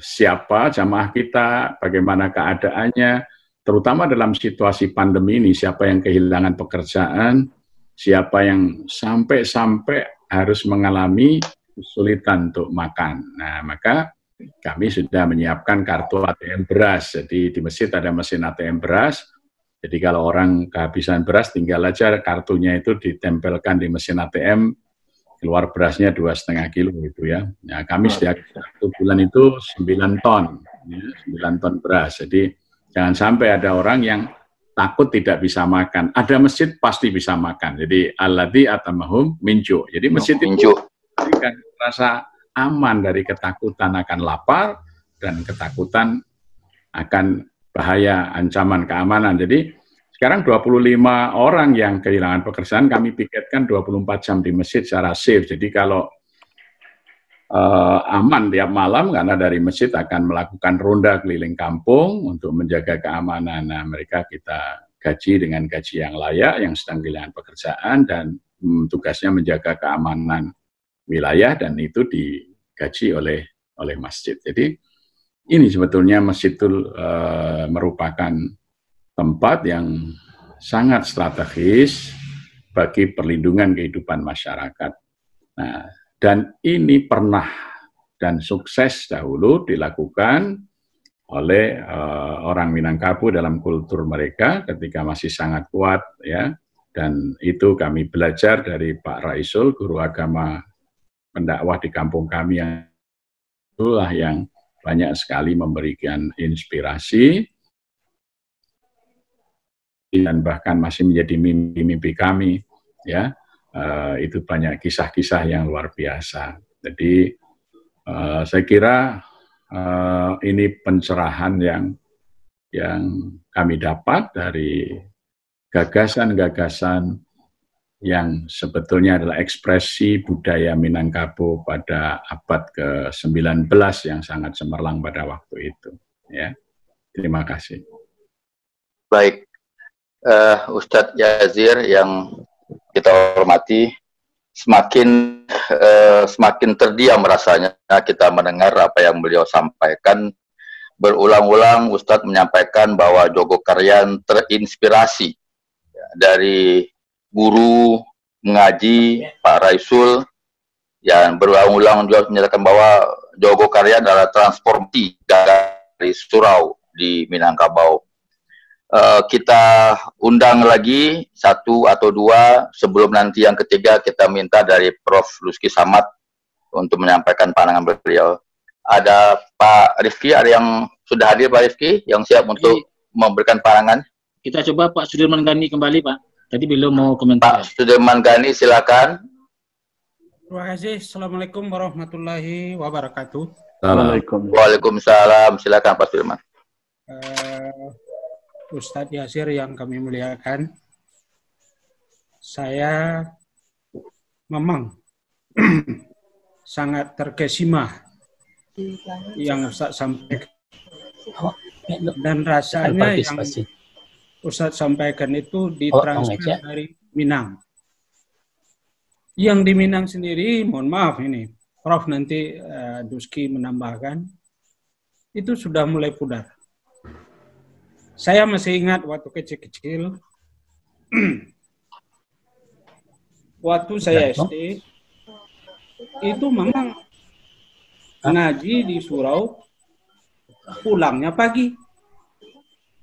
Siapa jamaah kita, bagaimana keadaannya, terutama dalam situasi pandemi ini, siapa yang kehilangan pekerjaan, siapa yang sampai harus mengalami kesulitan untuk makan. Nah, maka kami sudah menyiapkan kartu ATM beras. Jadi di masjid ada mesin ATM beras. Jadi kalau orang kehabisan beras, tinggal aja kartunya itu ditempelkan di mesin ATM, keluar berasnya 2,5 kilo gitu ya. Nah, kami setiap 1 bulan itu 9 ton, ya, 9 ton beras. Jadi jangan sampai ada orang yang takut tidak bisa makan. Ada masjid pasti bisa makan. Jadi alladzi atamahum minju. Jadi masjid itu memberikan rasa aman dari ketakutan akan lapar dan ketakutan akan bahaya, ancaman keamanan. Jadi sekarang 25 orang yang kehilangan pekerjaan kami piketkan 24 jam di masjid secara safe. Jadi kalau aman tiap malam, karena dari masjid akan melakukan ronda keliling kampung untuk menjaga keamanan. Nah, mereka kita gaji dengan gaji yang layak, yang sedang kehilangan pekerjaan, dan tugasnya menjaga keamanan wilayah, dan itu digaji oleh masjid. Jadi ini sebetulnya masjid itu merupakan tempat yang sangat strategis bagi perlindungan kehidupan masyarakat. Nah, dan ini pernah dan sukses dahulu dilakukan oleh orang Minangkabau dalam kultur mereka ketika masih sangat kuat, ya. Dan itu kami belajar dari Pak Raisul, guru agama pendakwah di kampung kami, yang itulah yang banyak sekali memberikan inspirasi dan bahkan masih menjadi mimpi-mimpi kami, ya. Itu banyak kisah-kisah yang luar biasa. Jadi saya kira ini pencerahan yang kami dapat dari gagasan-gagasan yang sebetulnya adalah ekspresi budaya Minangkabau pada abad ke-19 yang sangat cemerlang pada waktu itu. Ya, terima kasih. Baik, Ustadz Yazir yang kita hormati, semakin terdiam rasanya kita mendengar apa yang beliau sampaikan. Berulang-ulang Ustadz menyampaikan bahwa Jogokarian terinspirasi dari guru mengaji Pak Raisul, yang berulang-ulang juga menyatakan bahwa Jogokarian adalah transformasi dari surau di Minangkabau. Kita undang lagi satu atau dua, sebelum nanti yang ketiga kita minta dari Prof. Luski Samad untuk menyampaikan pandangan beliau. Ada Pak Rifki, ada yang sudah hadir Pak Rifki, yang siap untuk memberikan pandangan? Kita coba Pak Sudirman Gani kembali Pak. Tadi beliau mau komentar. Pak Sudirman Gani, silakan. Terima kasih. Assalamualaikum warahmatullahi wabarakatuh. Waalaikumsalam. Silakan Pak Sudirman. Ustadz Yazir yang kami muliakan, saya memang sangat terkesima yang Ustadz sampaikan, dan rasanya yang Ustadz sampaikan itu ditransfer dari Minang. Yang di Minang sendiri, mohon maaf ini, Prof nanti Duski menambahkan, itu sudah mulai pudar. Saya masih ingat waktu kecil-kecil, waktu saya SD, itu memang ngaji di surau, pulangnya pagi.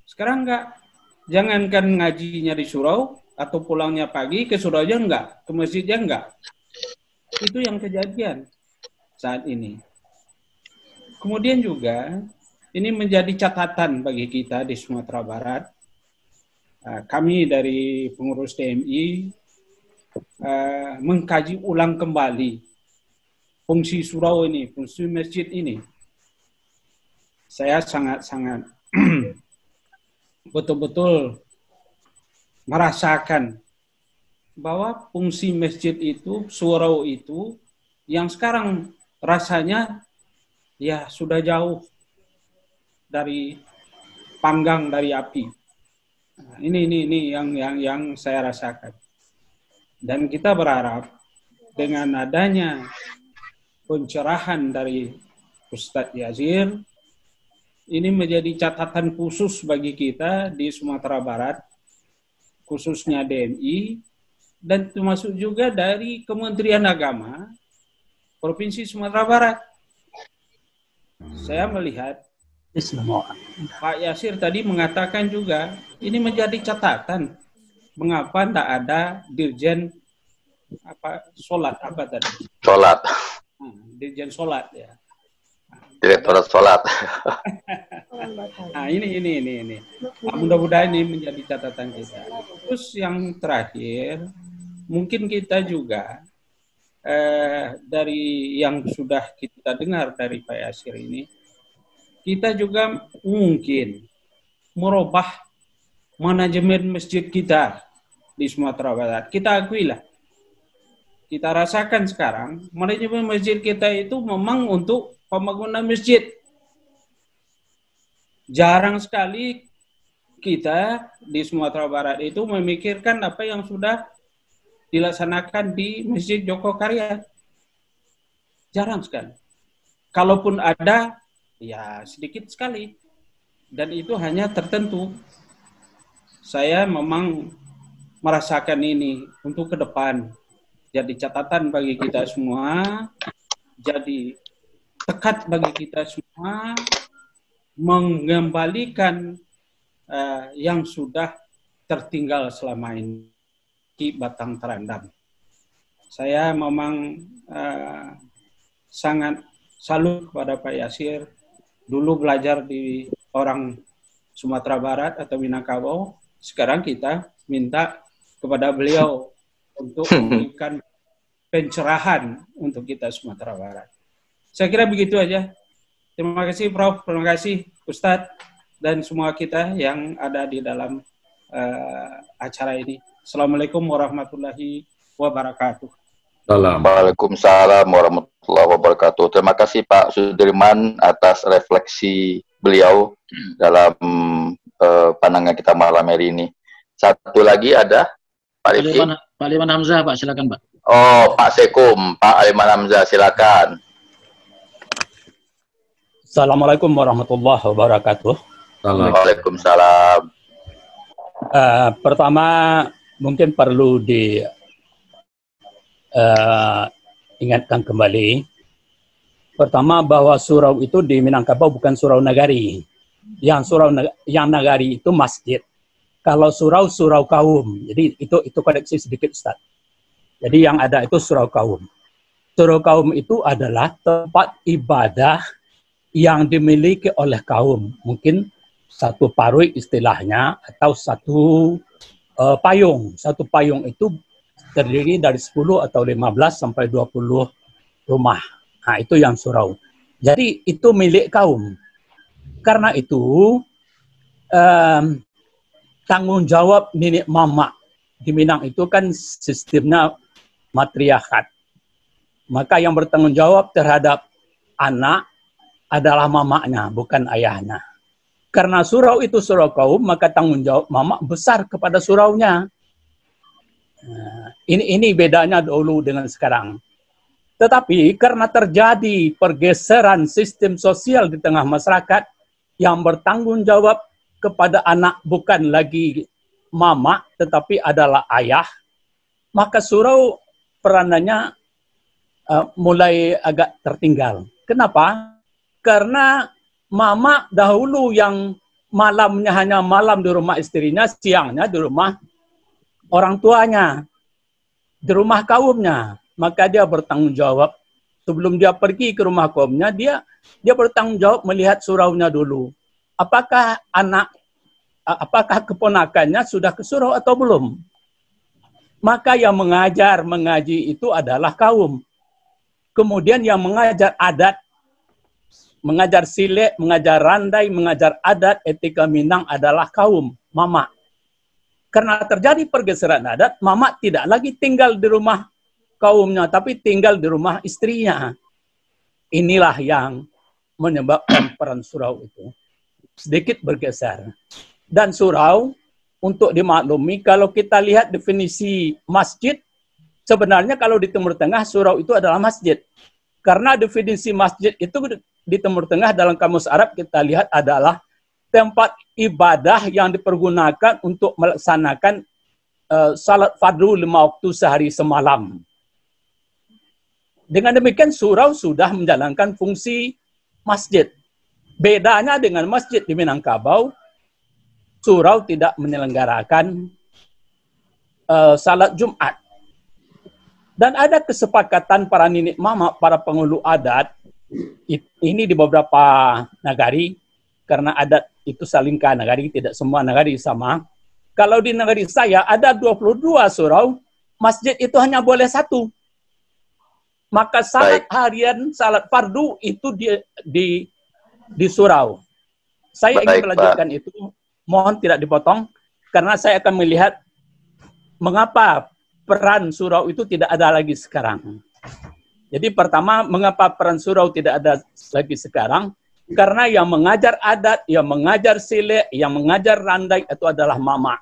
Sekarang enggak. Jangankan ngajinya di surau, atau pulangnya pagi, ke surau aja enggak, ke masjidnya enggak. Itu yang kejadian saat ini. Kemudian juga, ini menjadi catatan bagi kita di Sumatera Barat. Kami dari pengurus TMI mengkaji ulang kembali fungsi surau ini, fungsi masjid ini. Saya sangat-sangat betul-betul merasakan bahwa fungsi masjid itu, surau itu, yang sekarang rasanya ya sudah jauh dari panggang dari api. Nah, ini yang saya rasakan. Dan kita berharap dengan adanya pencerahan dari Ustadz Yazir, ini menjadi catatan khusus bagi kita di Sumatera Barat, khususnya DMI, dan termasuk juga dari Kementerian Agama Provinsi Sumatera Barat. Saya melihat Pak Yasir tadi mengatakan juga, ini menjadi catatan mengapa tidak ada dirjen sholat apa tadi? Sholat. Dirjen sholat ya. Direktorat sholat. Nah ini. Nah, mudah-mudahan ini menjadi catatan kita. Terus yang terakhir, mungkin kita juga dari yang sudah kita dengar dari Pak Yasir ini, kita juga mungkin merubah manajemen masjid kita di Sumatera Barat. Kita akuilah, kita rasakan sekarang manajemen masjid kita itu memang untuk pembangunan masjid. Jarang sekali kita di Sumatera Barat itu memikirkan apa yang sudah dilaksanakan di Masjid Jogokarian. Jarang sekali. Kalaupun ada, ya sedikit sekali. Dan itu hanya tertentu. Saya memang merasakan ini untuk ke depan. Jadi catatan bagi kita semua, jadi tekad bagi kita semua, mengembalikan yang sudah tertinggal selama ini di batang terendam. Saya memang sangat salut kepada Pak Yasir, dulu belajar di orang Sumatera Barat atau Minangkabau, Sekarang kita minta kepada beliau untuk memberikan pencerahan untuk kita Sumatera Barat. Saya kira begitu aja. Terima kasih Prof, terima kasih Ustadz, dan semua kita yang ada di dalam acara ini. Assalamualaikum warahmatullahi wabarakatuh. Waalaikumsalam warahmatullahi wabarakatuh. Terima kasih Pak Sudirman atas refleksi beliau dalam pandangan kita malam hari ini. Satu lagi ada Pak Rifki. Pak Aliman Hamzah, Pak, silakan Pak. Oh, Pak Sekum, Pak Aliman Hamzah, silakan. Assalamualaikum warahmatullahi wabarakatuh. Waalaikumsalam. Pertama, mungkin perlu ingatkan kembali. Pertama, bahwa surau itu di Minangkabau bukan surau nagari. Yang nagari itu masjid. Kalau surau kaum. Jadi itu koreksi sedikit Ustaz. Jadi yang ada itu surau kaum. Surau kaum itu adalah tempat ibadah yang dimiliki oleh kaum. Mungkin satu parui istilahnya, atau satu payung. Satu payung itu terdiri dari 10 atau 15 sampai 20 rumah. Nah, itu yang surau. Jadi itu milik kaum. Karena itu tanggung jawab nenek mama di Minang itu kan sistemnya matriarkat. Maka yang bertanggung jawab terhadap anak adalah mamanya, bukan ayahnya. Karena surau itu surau kaum, maka tanggung jawab mama besar kepada suraunya. Ini bedanya dulu dengan sekarang. Tetapi karena terjadi pergeseran sistem sosial di tengah masyarakat, yang bertanggung jawab kepada anak bukan lagi mama, tetapi adalah ayah, maka surau peranannya mulai agak tertinggal. Kenapa? Karena mama dahulu yang malamnya hanya malam di rumah istrinya, siangnya di rumah orang tuanya, di rumah kaumnya. Maka dia bertanggung jawab, sebelum dia pergi ke rumah kaumnya, dia bertanggung jawab melihat suraunya dulu. Apakah keponakannya sudah ke surau atau belum? Maka yang mengaji itu adalah kaum. Kemudian yang mengajar adat, mengajar silek, mengajar randai, mengajar adat, etika Minang adalah kaum, mama. Karena terjadi pergeseran adat, mama tidak lagi tinggal di rumah kaumnya, tapi tinggal di rumah istrinya. Inilah yang menyebabkan peran surau itu sedikit bergeser. Dan surau, untuk dimaklumi, kalau kita lihat definisi masjid, sebenarnya kalau di Timur Tengah, surau itu adalah masjid. Karena definisi masjid itu di Timur Tengah dalam kamus Arab kita lihat adalah tempat ibadah yang dipergunakan untuk melaksanakan salat fardu 5 waktu sehari semalam. Dengan demikian surau sudah menjalankan fungsi masjid. Bedanya dengan masjid di Minangkabau, surau tidak menyelenggarakan salat Jumat. Dan ada kesepakatan para nenek mama, para penghulu adat, ini di beberapa nagari, karena adat itu saling ke nagari, tidak semua nagari sama. Kalau di negeri saya ada 22 surau, masjid itu hanya boleh 1. Maka salat harian, salat fardu itu di surau. Saya ingin melanjutkan itu, mohon tidak dipotong, karena saya akan melihat mengapa peran surau itu tidak ada lagi sekarang. Jadi pertama, mengapa peran surau tidak ada lagi sekarang? Karena yang mengajar adat, yang mengajar silek, yang mengajar randai itu adalah mama.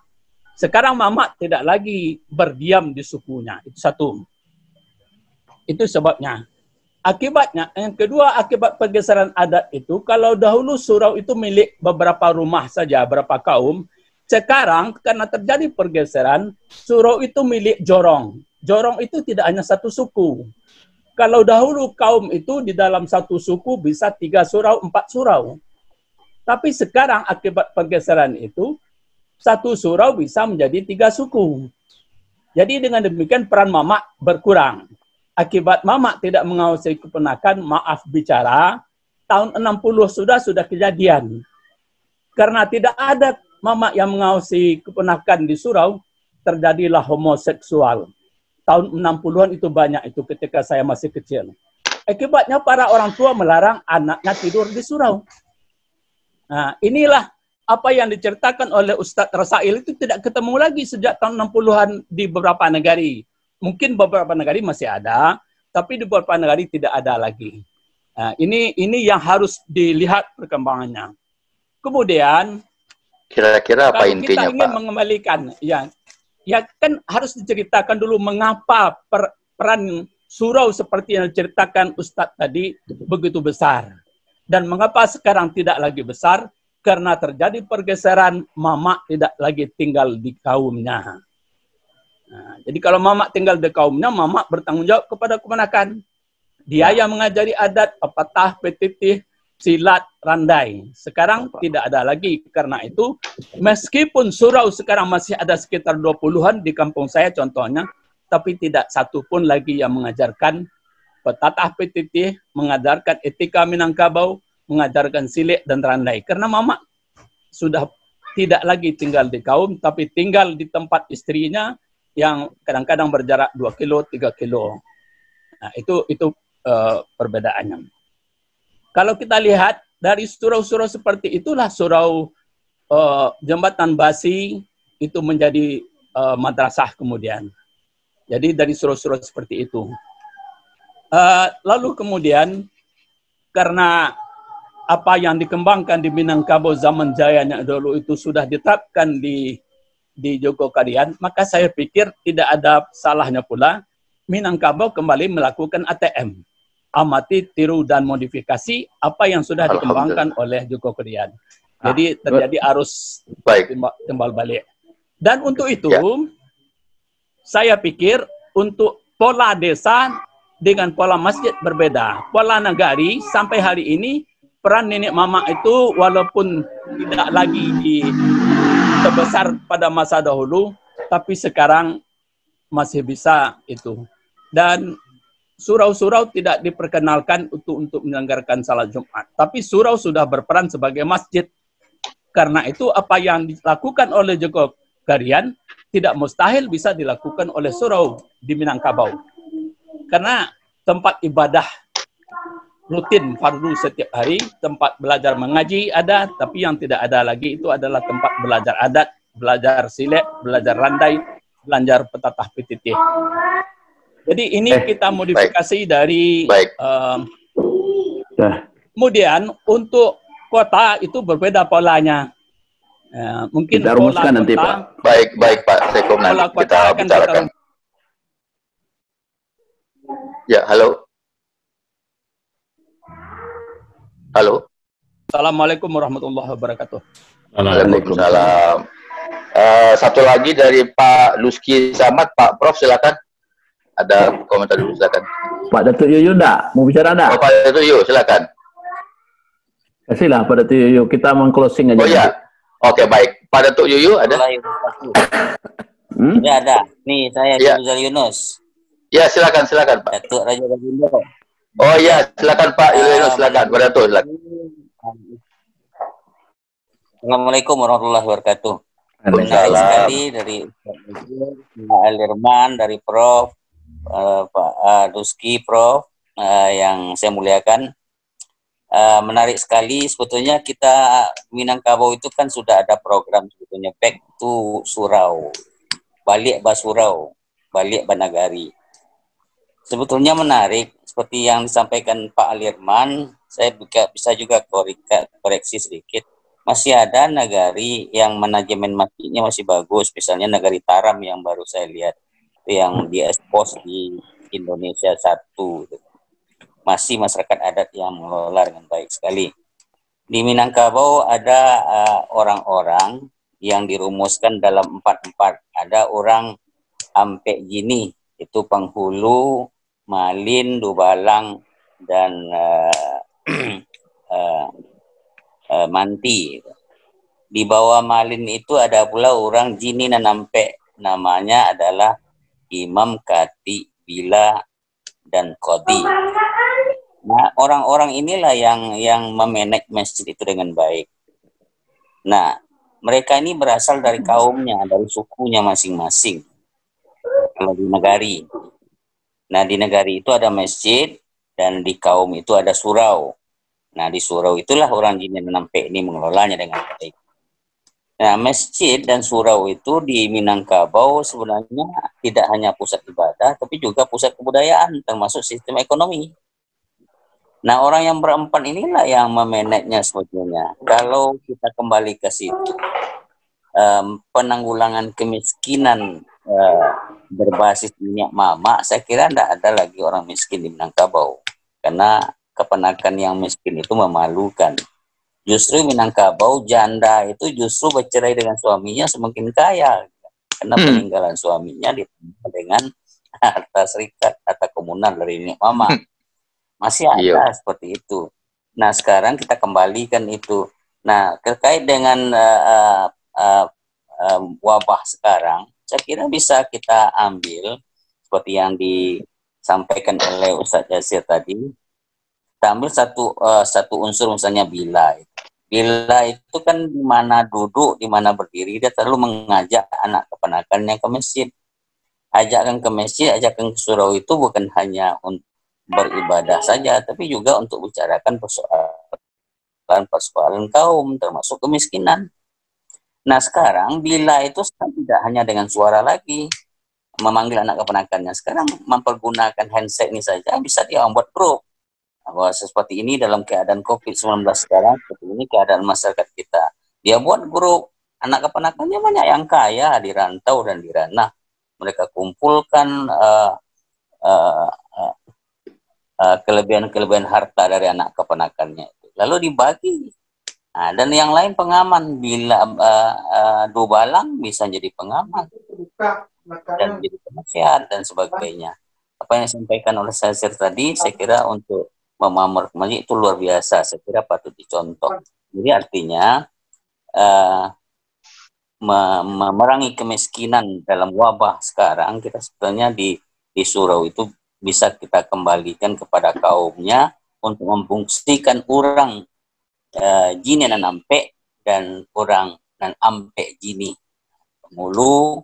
Sekarang mama tidak lagi berdiam di sukunya. Itu satu. Itu sebabnya. Akibatnya, yang kedua, akibat pergeseran adat itu, kalau dahulu surau itu milik beberapa rumah saja, beberapa kaum. Sekarang, karena terjadi pergeseran, surau itu milik jorong. Jorong itu tidak hanya satu suku. Kalau dahulu kaum itu di dalam satu suku bisa 3 surau, 4 surau. Tapi sekarang akibat pergeseran itu, satu surau bisa menjadi 3 suku. Jadi dengan demikian peran mama berkurang. Akibat mama tidak mengawasi keponakan, maaf bicara, tahun 60 sudah kejadian. Karena tidak ada mama yang mengawasi keponakan di surau, terjadilah homoseksual. Tahun 60-an itu banyak itu ketika saya masih kecil. Akibatnya para orang tua melarang anaknya tidur di surau. Nah, inilah apa yang diceritakan oleh Ustadz Rasail itu tidak ketemu lagi sejak tahun 60-an di beberapa negara. Mungkin beberapa negara masih ada, tapi di beberapa negara tidak ada lagi. Nah, ini yang harus dilihat perkembangannya. Kemudian, kira-kira apa kalau intinya, kita ingin Pak? mengembalikan, ya kan harus diceritakan dulu mengapa peran surau seperti yang diceritakan Ustadz tadi begitu besar. Dan mengapa sekarang tidak lagi besar? Karena terjadi pergeseran, mama tidak lagi tinggal di kaumnya. Nah, jadi kalau mama tinggal di kaumnya, mama bertanggung jawab kepada keponakan. Dia yang mengajari adat, pepatah, petitih, silat, randai. Sekarang tidak ada lagi. Karena itu, meskipun surau sekarang masih ada sekitar 20-an di kampung saya contohnya, tapi tidak satu pun lagi yang mengajarkan petatah petitih, mengajarkan etika Minangkabau, mengajarkan silik dan randai. Karena mama sudah tidak lagi tinggal di kaum, tapi tinggal di tempat istrinya yang kadang-kadang berjarak 2 kilo, 3 kilo. Nah, itu perbedaannya. Kalau kita lihat dari surau-surau seperti itulah surau Jembatan Basi itu menjadi madrasah kemudian. Jadi dari surau-surau seperti itu. Lalu kemudian karena apa yang dikembangkan di Minangkabau zaman jayanya dulu itu sudah diterapkan di Jogokarian, maka saya pikir tidak ada salahnya pula Minangkabau kembali melakukan ATM. Amati, tiru, dan modifikasi apa yang sudah dikembangkan oleh Jogokarian. Jadi terjadi arus timbal balik. Dan untuk itu, saya pikir untuk pola desa dengan pola masjid berbeda. Pola nagari sampai hari ini, peran nenek mama itu walaupun tidak lagi sebesar pada masa dahulu, tapi sekarang masih bisa itu. Dan surau-surau tidak diperkenalkan untuk menyelenggarakan salat Jumat. Tapi surau sudah berperan sebagai masjid. Karena itu apa yang dilakukan oleh Jogokarian tidak mustahil bisa dilakukan oleh surau di Minangkabau. Karena tempat ibadah rutin fardu setiap hari, tempat belajar mengaji ada, tapi yang tidak ada lagi itu adalah tempat belajar adat, belajar silet, belajar randai, belajar petatah petitih. Jadi ini kita modifikasi dari kemudian untuk kota itu berbeda polanya. Mungkin kita rumuskan nanti, Pak. Baik Pak Sekom, nanti kita bicarakan. Ya, halo. Halo. Assalamualaikum warahmatullahi wabarakatuh. Waalaikumsalam. Satu lagi dari Pak Luski Samad, Pak Prof, silakan. Ada komentar dulu, silakan. Pak Datuk Yuyu enggak? Mau bicara enggak? Oh, Pak Datuk Yuyu, silakan. Kasihlah Pak Datuk Yuyu, kita meng-closing aja. Oh iya. Oke, baik. Pak Datuk Yuyu ada? Ya ada. Nih, saya Yunus Yunus. Ya, silakan Pak. Datuk Raja Bagindo. Oh iya, silakan Pak Yunus, silakan. Pak Datuk, silakan. Assalamualaikum warahmatullahi wabarakatuh. Menarik sekali dari Pak Alirman, dari Prof, Pak Duski, Prof, yang saya muliakan. Menarik sekali. Sebetulnya kita Minangkabau itu kan sudah ada program sebetulnya back to surau, balik basurau, balik banagari. Sebetulnya menarik seperti yang disampaikan Pak Alirman. Saya bisa juga koreksi sedikit. Masih ada nagari yang manajemen masjidnya masih bagus, misalnya Nagari Taram yang baru saya lihat, yang diekspos di Indonesia 1. Masih masyarakat adat yang mengelola dengan baik sekali. Di Minangkabau ada orang-orang yang dirumuskan dalam 4-4. Ada orang Ampek Jini, itu penghulu, Malin, Dubalang, dan Manti. Di bawah Malin itu ada pula orang Jini dan Ampek, namanya adalah Imam, Kati, Bila, dan Qadi. Nah, orang-orang inilah yang memanage masjid itu dengan baik. Nah, mereka ini berasal dari kaumnya, dari sukunya masing-masing. Kalau di negari. Nah, di negari itu ada masjid, dan di kaum itu ada surau. Nah, di surau itulah orang Jin dan Nampe ini mengelolanya dengan baik. Nah, masjid dan surau itu di Minangkabau sebenarnya tidak hanya pusat ibadah, tapi juga pusat kebudayaan, termasuk sistem ekonomi. Nah, orang yang berempat inilah yang memanagenya sebetulnya. Kalau kita kembali ke situ, penanggulangan kemiskinan berbasis minyak mama, saya kira tidak ada lagi orang miskin di Minangkabau. Karena kepenakan yang miskin itu memalukan. Justru Minangkabau janda itu justru bercerai dengan suaminya semakin kaya. Karena peninggalan suaminya ditambah dengan harta serikat, harta komunal dari minyak mama. Masih ada seperti itu. Nah, sekarang kita kembalikan itu. Nah, terkait dengan wabah sekarang, saya kira bisa kita ambil seperti yang disampaikan oleh Ustadz Yasir tadi. Kita ambil satu unsur misalnya bila. Bila itu kan di mana duduk, di mana berdiri, dia selalu mengajak anak keponakannya ke masjid. Ajakkan ke masjid, ajakkan ke surau itu bukan hanya untuk beribadah saja, tapi juga untuk bicarakan persoalan kaum, termasuk kemiskinan. Nah, sekarang bila itu tidak hanya dengan suara lagi, memanggil anak keponakannya. Sekarang mempergunakan handset ini saja bisa dia membuat grup. Bahwa seperti ini dalam keadaan COVID-19 sekarang, seperti ini keadaan masyarakat kita. Dia buat grup, anak keponakannya banyak yang kaya di rantau dan di ranah. Mereka kumpulkan kelebihan-kelebihan harta dari anak keponakannya itu. Lalu dibagi. Nah, dan yang lain pengaman. Bila Dubalang bisa jadi pengaman. Dan jadi penasihat dan sebagainya. Apa yang disampaikan oleh Syazir tadi, saya kira untuk memamar masjid itu luar biasa, saya kira patut dicontoh. Jadi artinya memerangi kemiskinan dalam wabah sekarang, kita sebetulnya di surau itu bisa kita kembalikan kepada kaumnya untuk memfungsikan orang Jini dan Ampe dan orang dan Ampe Jini, Mulu,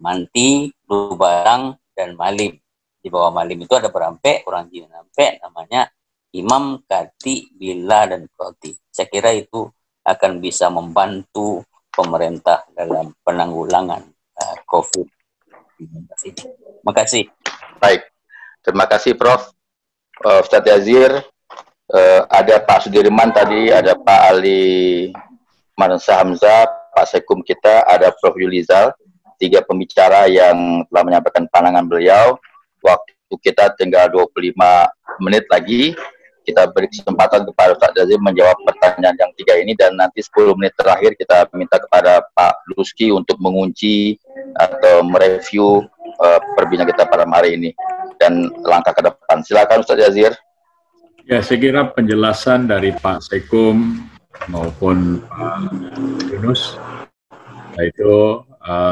Manti, Dubalang, dan Malim. Di bawah Malim itu ada berampe, orang Jini dan Ampe, namanya Imam, Kati, Bila, dan Koti. Saya kira itu akan bisa membantu pemerintah dalam penanggulangan COVID. Terima kasih. Baik, terima kasih Prof. Ustadz Yazir, ada Pak Sudirman tadi, ada Pak Ali Mansa Hamzah, Pak Sekum kita, ada Prof. Yulizal, 3 pembicara yang telah menyampaikan pandangan beliau. Waktu kita tinggal 25 menit lagi. Kita beri kesempatan kepada Ustadz Yazir menjawab pertanyaan yang 3 ini, dan nanti 10 menit terakhir kita minta kepada Pak Luski untuk mengunci atau mereview perbincangan kita pada hari ini dan langkah ke depan. Silakan Ustadz Yazir. Ya, saya kira penjelasan dari Pak Sekum maupun Pak Yunus itu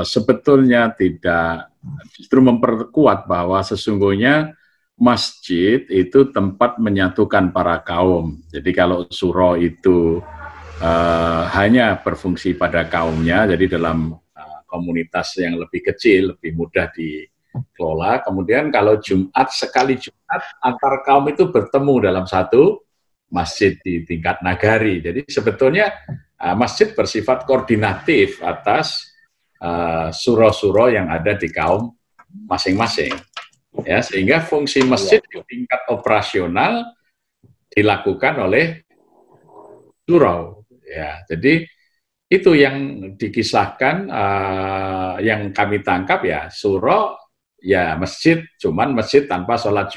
sebetulnya tidak, justru memperkuat bahwa sesungguhnya masjid itu tempat menyatukan para kaum. Jadi kalau surau itu hanya berfungsi pada kaumnya, jadi dalam komunitas yang lebih kecil, lebih mudah dikelola. Kemudian kalau Jumat, sekali Jumat, antar kaum itu bertemu dalam satu masjid di tingkat nagari. Jadi sebetulnya masjid bersifat koordinatif atas surau-surau yang ada di kaum masing-masing. Ya, sehingga fungsi masjid di tingkat operasional dilakukan oleh surau. Ya, jadi itu yang dikisahkan, yang kami tangkap ya, surau ya masjid, cuman masjid tanpa sholat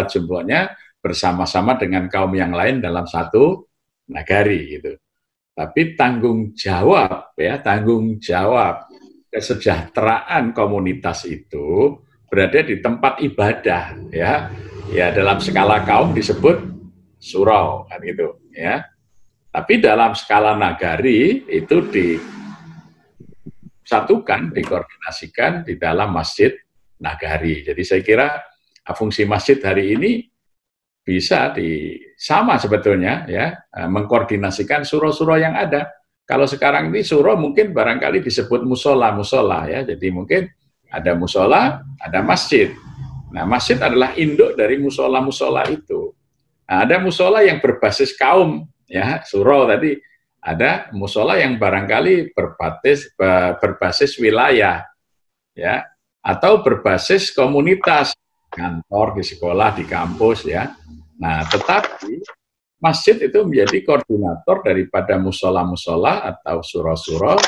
Jumatnya bersama-sama dengan kaum yang lain dalam satu nagari gitu. Tapi tanggung jawab kesejahteraan komunitas itu berada di tempat ibadah, ya dalam skala kaum disebut surau kan gitu, ya. Tapi dalam skala nagari itu disatukan, dikoordinasikan di dalam masjid nagari. Jadi saya kira fungsi masjid hari ini bisa sama sebetulnya, ya, mengkoordinasikan surau-surau yang ada. Kalau sekarang ini surau mungkin barangkali disebut musola ya. Jadi mungkin ada musola, ada masjid. Nah, masjid adalah induk dari musola itu. Nah, ada musola yang berbasis kaum, ya, surau tadi. Ada musola yang barangkali berbasis wilayah, ya, atau berbasis komunitas, kantor, di sekolah, di kampus, ya. Nah, tetapi masjid itu menjadi koordinator daripada musola atau surau-surau,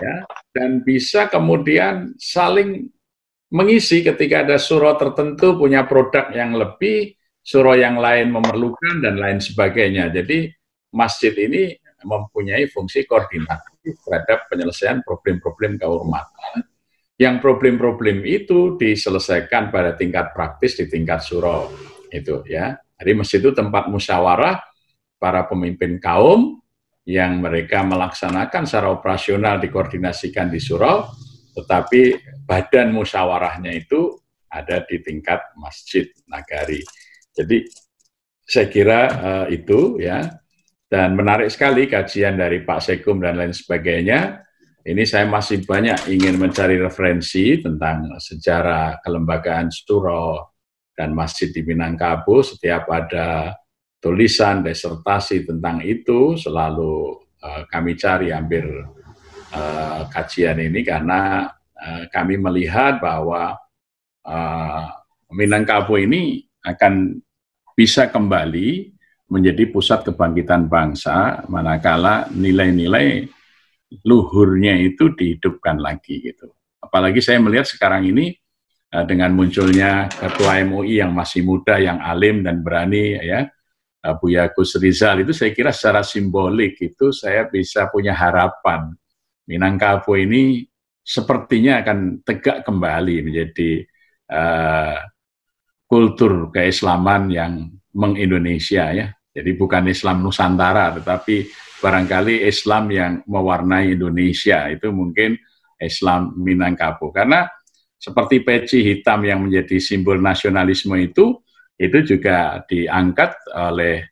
ya, dan bisa kemudian saling mengisi ketika ada surau tertentu punya produk yang lebih, surau yang lain memerlukan, dan lain sebagainya. Jadi masjid ini mempunyai fungsi koordinatif terhadap penyelesaian problem-problem kehormatan. Yang problem-problem itu diselesaikan pada tingkat praktis di tingkat surau itu, ya. Jadi masjid itu tempat musyawarah para pemimpin kaum yang mereka melaksanakan secara operasional dikoordinasikan di surau, tetapi badan musyawarahnya itu ada di tingkat masjid nagari. Jadi saya kira itu, ya. Dan menarik sekali kajian dari Pak Sekum dan lain sebagainya. Ini saya masih banyak ingin mencari referensi tentang sejarah kelembagaan surau dan masjid di Minangkabau. Setiap ada tulisan, disertasi tentang itu, selalu kami cari hampir kajian ini, karena kami melihat bahwa Minangkabau ini akan bisa kembali menjadi pusat kebangkitan bangsa manakala nilai-nilai luhurnya itu dihidupkan lagi gitu. Apalagi saya melihat sekarang ini dengan munculnya Ketua MUI yang masih muda, yang alim dan berani, ya, Buya Gus Rizal, itu saya kira secara simbolik itu saya bisa punya harapan Minangkabau ini sepertinya akan tegak kembali menjadi kultur keislaman yang meng-Indonesia, ya. Jadi bukan Islam Nusantara, tetapi barangkali Islam yang mewarnai Indonesia, itu mungkin Islam Minangkabau. Karena seperti peci hitam yang menjadi simbol nasionalisme itu juga diangkat oleh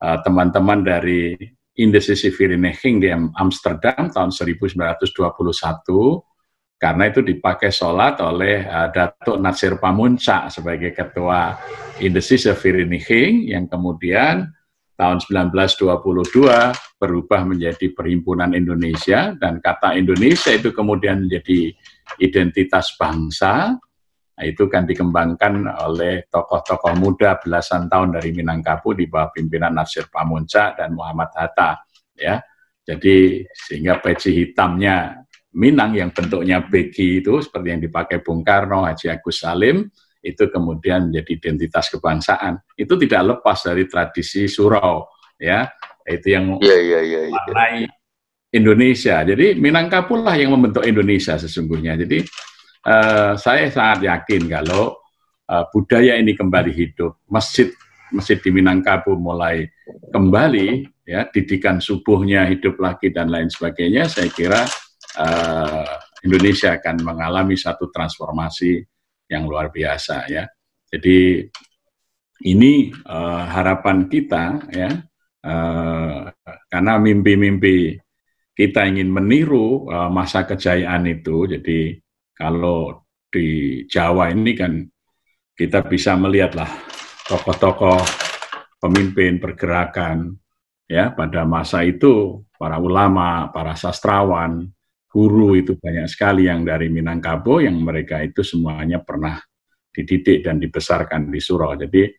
teman-teman dari Indisisivereniging di Amsterdam tahun 1921, karena itu dipakai sholat oleh Datuk Natsir Pamuntjak sebagai ketua Indisisivereniging, yang kemudian tahun 1922 berubah menjadi Perhimpunan Indonesia, dan kata Indonesia itu kemudian menjadi identitas bangsa. Nah, itu kan dikembangkan oleh tokoh-tokoh muda belasan tahun dari Minangkabau di bawah pimpinan Natsir Pamuntjak dan Muhammad Hatta, ya. Jadi sehingga peci hitamnya Minang yang bentuknya begi itu seperti yang dipakai Bung Karno, Haji Agus Salim, itu kemudian menjadi identitas kebangsaan. Itu tidak lepas dari tradisi surau, ya. Itu yang mewarnai Indonesia. Jadi Minangkabau lah yang membentuk Indonesia sesungguhnya. Jadi saya sangat yakin kalau budaya ini kembali hidup, masjid di Minangkabau mulai kembali, ya, didikan subuhnya hidup lagi dan lain sebagainya, saya kira Indonesia akan mengalami satu transformasi yang luar biasa, ya. Jadi ini harapan kita, ya, karena mimpi-mimpi kita ingin meniru masa kejayaan itu. Jadi kalau di Jawa ini kan kita bisa melihatlah tokoh-tokoh pemimpin pergerakan, ya, pada masa itu, para ulama, para sastrawan, guru itu banyak sekali yang dari Minangkabau, yang mereka itu semuanya pernah dididik dan dibesarkan di surau. Jadi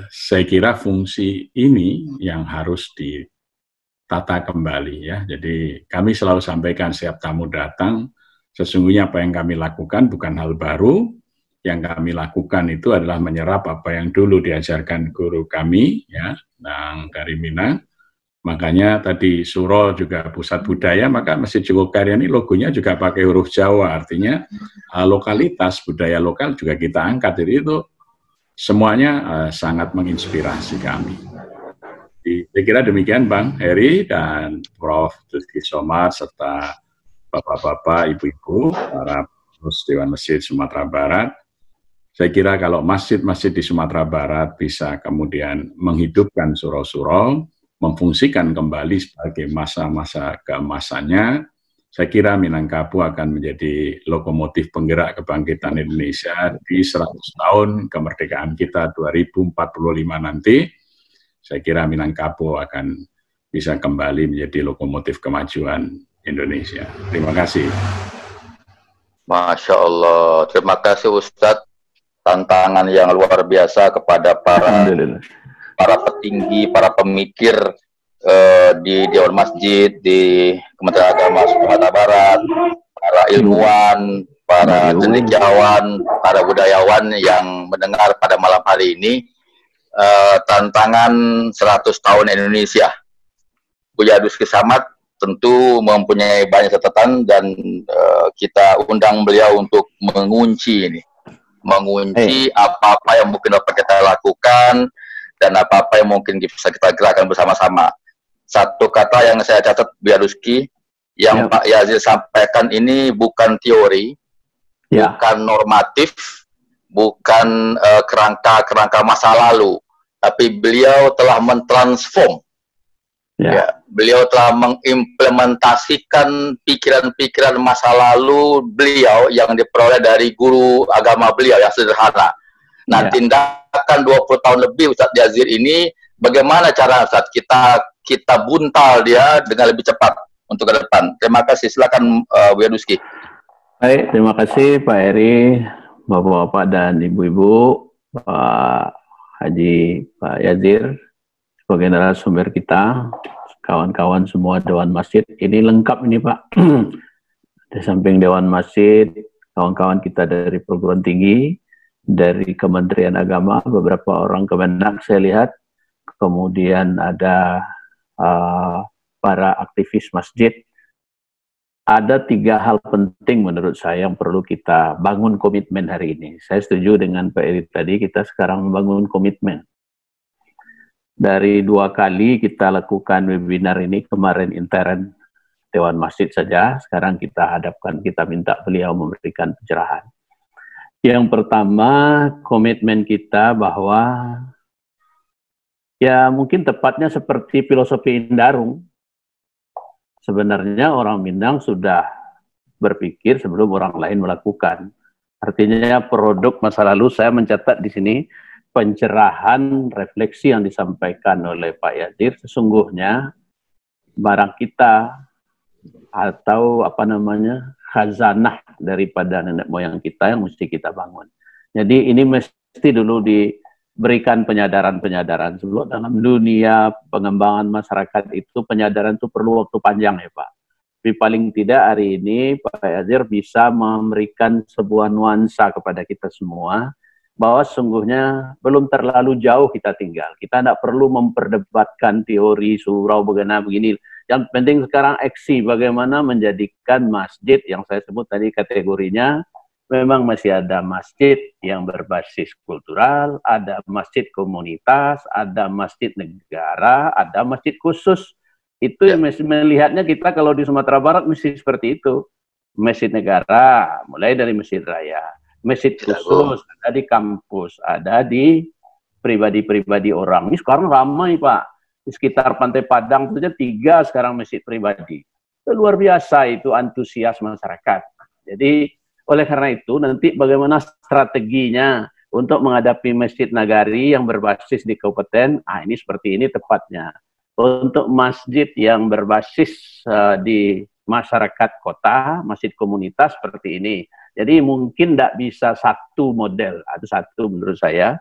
saya kira fungsi ini yang harus ditata kembali, ya. Jadi kami selalu sampaikan setiap tamu datang, sesungguhnya apa yang kami lakukan bukan hal baru. Yang kami lakukan itu adalah menyerap apa yang dulu diajarkan guru kami, ya, yang dari Minang. Makanya tadi surau juga pusat budaya, maka Masjid Jogokarya ini logonya juga pakai huruf Jawa, artinya lokalitas budaya lokal juga kita angkat. Jadi itu semuanya sangat menginspirasi kami. Saya kira demikian Bang Heri dan Prof. Duski Somad serta bapak-bapak, ibu-ibu, para pengurus Dewan Masjid Sumatera Barat. Saya kira kalau masjid-masjid di Sumatera Barat bisa kemudian menghidupkan surau-surau, memfungsikan kembali sebagai masa-masa keemasannya, saya kira Minangkabau akan menjadi lokomotif penggerak kebangkitan Indonesia di 100 tahun kemerdekaan kita 2045 nanti. Saya kira Minangkabau akan bisa kembali menjadi lokomotif kemajuan Indonesia. Terima kasih. Masya Allah. Terima kasih Ustadz. Tantangan yang luar biasa kepada para petinggi, para pemikir di Dewan Masjid, di Kementerian Agama Sumatera Barat, para ilmuwan, para cendekiawan, para budayawan yang mendengar pada malam hari ini. Tantangan 100 tahun Indonesia. Buya Duski Samad tentu mempunyai banyak catatan dan kita undang beliau untuk mengunci ini. Mengunci apa-apa yang mungkin dapat kita lakukan dan apa-apa yang mungkin bisa kita gerakkan bersama-sama. Satu kata yang saya catat, Buya Duski, yang Pak Yazid sampaikan ini bukan teori, bukan normatif, bukan kerangka masa lalu, tapi beliau telah mentransform. Beliau telah mengimplementasikan pikiran-pikiran masa lalu beliau yang diperoleh dari guru agama beliau yang sederhana. Nah, tindakan 20 tahun lebih Ustadz Yazid ini, bagaimana cara Ustadz kita buntal dia dengan lebih cepat untuk ke depan. Terima kasih. Silakan Buya Duski. Baik, terima kasih Pak Eri, Bapak-bapak dan Ibu-ibu, Pak Haji, Pak Yazir, sebagai narasumber kita, kawan-kawan semua Dewan Masjid. Ini lengkap ini Pak. Di samping Dewan Masjid, kawan-kawan kita dari perguruan tinggi, dari Kementerian Agama, beberapa orang Kemenak saya lihat, kemudian ada para aktivis masjid. Ada 3 hal penting menurut saya yang perlu kita bangun komitmen hari ini. Saya setuju dengan Pak Eri tadi, kita sekarang membangun komitmen. Dari 2 kali kita lakukan webinar ini, kemarin intern Dewan Masjid saja, sekarang kita hadapkan, kita minta beliau memberikan pencerahan. Yang pertama, komitmen kita bahwa ya mungkin tepatnya seperti filosofi Indarung. Sebenarnya orang Minang sudah berpikir sebelum orang lain melakukan. Artinya produk masa lalu, saya mencatat di sini pencerahan refleksi yang disampaikan oleh Pak Yazir, sesungguhnya barang kita atau apa namanya khazanah daripada nenek moyang kita yang mesti kita bangun. Jadi ini mesti dulu diberikan penyadaran-penyadaran. Sebelum dalam dunia pengembangan masyarakat itu penyadaran itu perlu waktu panjang ya Pak. Tapi paling tidak hari ini Pak Yazir bisa memberikan sebuah nuansa kepada kita semua bahwa sesungguhnya belum terlalu jauh kita tinggal. Kita tidak perlu memperdebatkan teori surau begini. Yang penting sekarang aksi, bagaimana menjadikan masjid yang saya sebut tadi kategorinya, memang masih ada masjid yang berbasis kultural, ada masjid komunitas, ada masjid negara, ada masjid khusus. Itu yang melihatnya kita kalau di Sumatera Barat mesti seperti itu. Masjid negara, mulai dari masjid raya. Masjid khusus, ada di kampus, ada di pribadi-pribadi orang. Ini sekarang ramai Pak. Di sekitar Pantai Padang saja 3 sekarang masjid pribadi. Itu luar biasa itu antusias masyarakat. Jadi oleh karena itu nanti bagaimana strateginya untuk menghadapi masjid nagari yang berbasis di kabupaten, ini seperti ini tepatnya. Untuk masjid yang berbasis di masyarakat kota, masjid komunitas seperti ini. Jadi mungkin tidak bisa satu model, ada satu menurut saya.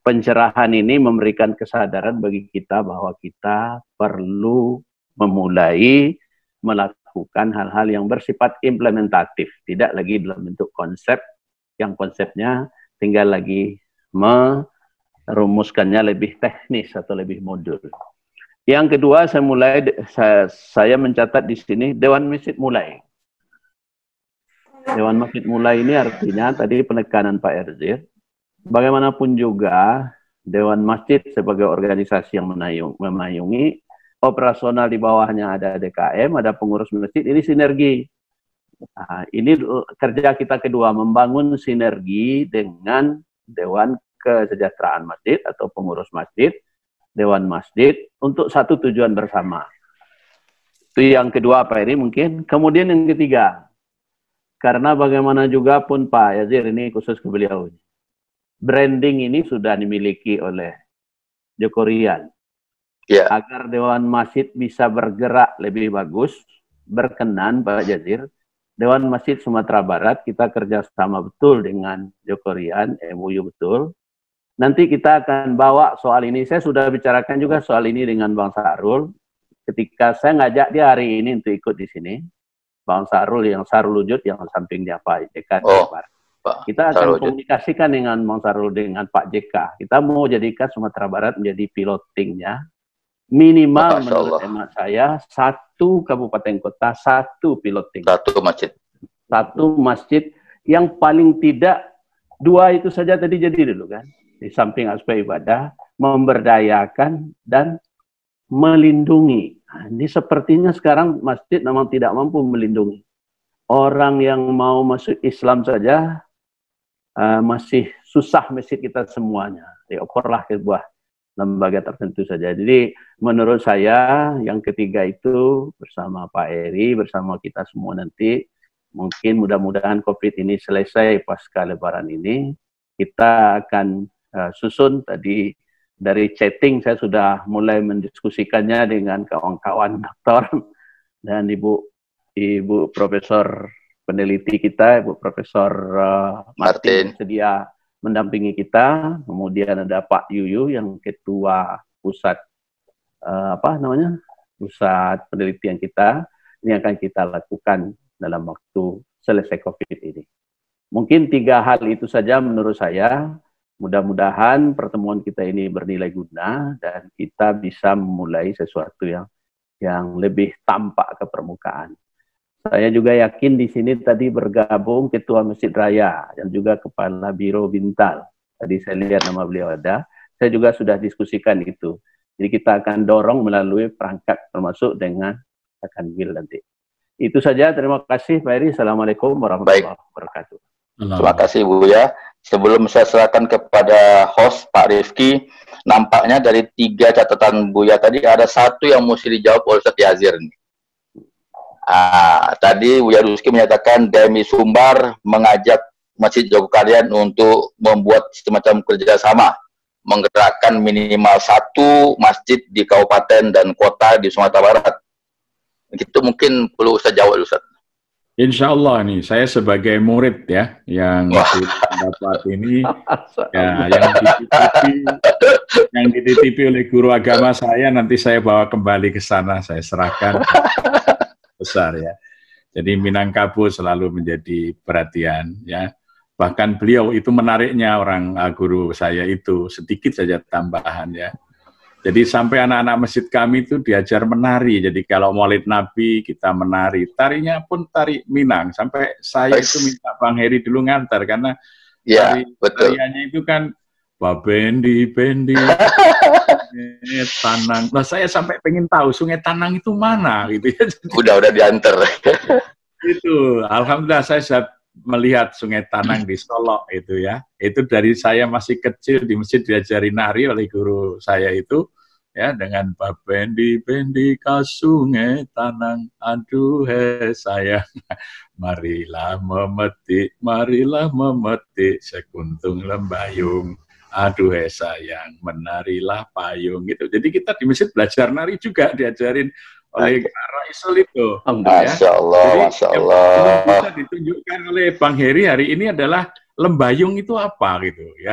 Pencerahan ini memberikan kesadaran bagi kita bahwa kita perlu memulai melakukan hal-hal yang bersifat implementatif. Tidak lagi dalam bentuk konsep, yang konsepnya tinggal lagi merumuskannya lebih teknis atau lebih modul. Yang kedua, saya mencatat di sini Dewan Masjid mulai. Dewan Masjid mulai ini artinya tadi penekanan Pak Erzir. Bagaimanapun juga Dewan Masjid sebagai organisasi yang memayungi, operasional di bawahnya ada DKM, ada pengurus masjid, ini sinergi. Nah, ini kerja kita kedua, membangun sinergi dengan Dewan Kesejahteraan Masjid atau pengurus masjid, Dewan Masjid untuk satu tujuan bersama. Itu yang kedua Pak Eri mungkin. Kemudian yang ketiga, karena bagaimana juga pun Pak Yazir, ini khusus ke beliau, branding ini sudah dimiliki oleh Joko Rian. Ya. Agar Dewan Masjid bisa bergerak lebih bagus, berkenan Pak Yazir, Dewan Masjid Sumatera Barat kita kerjasama betul dengan Joko Rian, MUU betul. Nanti kita akan bawa soal ini. Saya sudah bicarakan juga soal ini dengan Bang Sahrul. Ketika saya ngajak dia hari ini untuk ikut di sini, Bang Sahrul yang Sahrul Wujud yang sampingnya Pak JK. Kita akan komunikasikan dengan Bang Sahrul dengan Pak JK. Kita mau jadikan Sumatera Barat menjadi pilotingnya. Minimal menurut hemat saya, satu kabupaten kota, satu piloting. Satu masjid. Satu masjid yang paling tidak, dua itu saja tadi jadi dulu kan. Di samping aspek ibadah, memberdayakan dan melindungi. Nah, ini sepertinya sekarang masjid memang tidak mampu melindungi. Orang yang mau masuk Islam saja masih susah masjid kita semuanya. Dioperlah ke sebuah lembaga tertentu saja. Jadi menurut saya yang ketiga itu bersama Pak Eri, bersama kita semua nanti, mungkin mudah-mudahan COVID ini selesai pasca Lebaran ini, kita akan susun tadi dari chatting saya sudah mulai mendiskusikannya dengan kawan-kawan dokter dan Ibu Profesor peneliti kita, Ibu Profesor Martin sedia mendampingi kita. Kemudian ada Pak Yuyu yang ketua pusat pusat penelitian kita. Ini akan kita lakukan dalam waktu selesai COVID ini. Mungkin 3 hal itu saja menurut saya. Mudah-mudahan pertemuan kita ini bernilai guna dan kita bisa memulai sesuatu yang lebih tampak ke permukaan. Saya juga yakin di sini tadi bergabung Ketua Masjid Raya dan juga Kepala Biro Bintal. Tadi saya lihat nama beliau ada. Saya juga sudah diskusikan itu. Jadi kita akan dorong melalui perangkat termasuk dengan Akanwil nanti. Itu saja. Terima kasih Pak Eri. Assalamualaikum warahmatullahi wabarakatuh. Terima kasih Bu ya. Sebelum saya serahkan kepada host Pak Rifki, nampaknya dari 3 catatan Buya tadi ada 1 yang mesti dijawab oleh Ustaz Yazir. Tadi Buya Rizky menyatakan Demi Sumbar mengajak Masjid Jogokarian untuk membuat semacam kerjasama, menggerakkan minimal 1 masjid di kabupaten dan kota di Sumatera Barat. Itu mungkin perlu Ustaz jawab, Ustaz. Insya Allah nih, saya sebagai murid ya, yang dapat ini, ya, yang dititipi oleh guru agama saya, nanti saya bawa kembali ke sana, saya serahkan besar ya. Jadi Minangkabau selalu menjadi perhatian ya. Bahkan beliau itu menariknya orang guru saya itu sedikit saja tambahan ya. Jadi sampai anak-anak masjid kami itu diajar menari. Jadi kalau Maulid Nabi kita menari. Tarinya pun tari Minang. Sampai saya itu minta Bang Heri dulu ngantar. Karena tariannya itu kan Babendi, Bendi, Tanang. Nah saya sampai pengen tahu Sungai Tanang itu mana gitu ya. Udah diantar. Itu, alhamdulillah saya sudah melihat Sungai Tanang di Solok itu ya. Itu dari saya masih kecil di masjid diajari nari oleh guru saya itu ya, dengan Babendi Bendi ka Sungai Tanang, aduh sayang, marilah memetik sekuntung lembayung, aduh sayang, menarilah payung gitu. Jadi kita di masjid belajar nari juga, diajarin oleh Raisel itu. Masya Allah, jadi, Masya Allah. Yang bisa ditunjukkan oleh Bang Heri hari ini adalah lembayung itu apa gitu ya.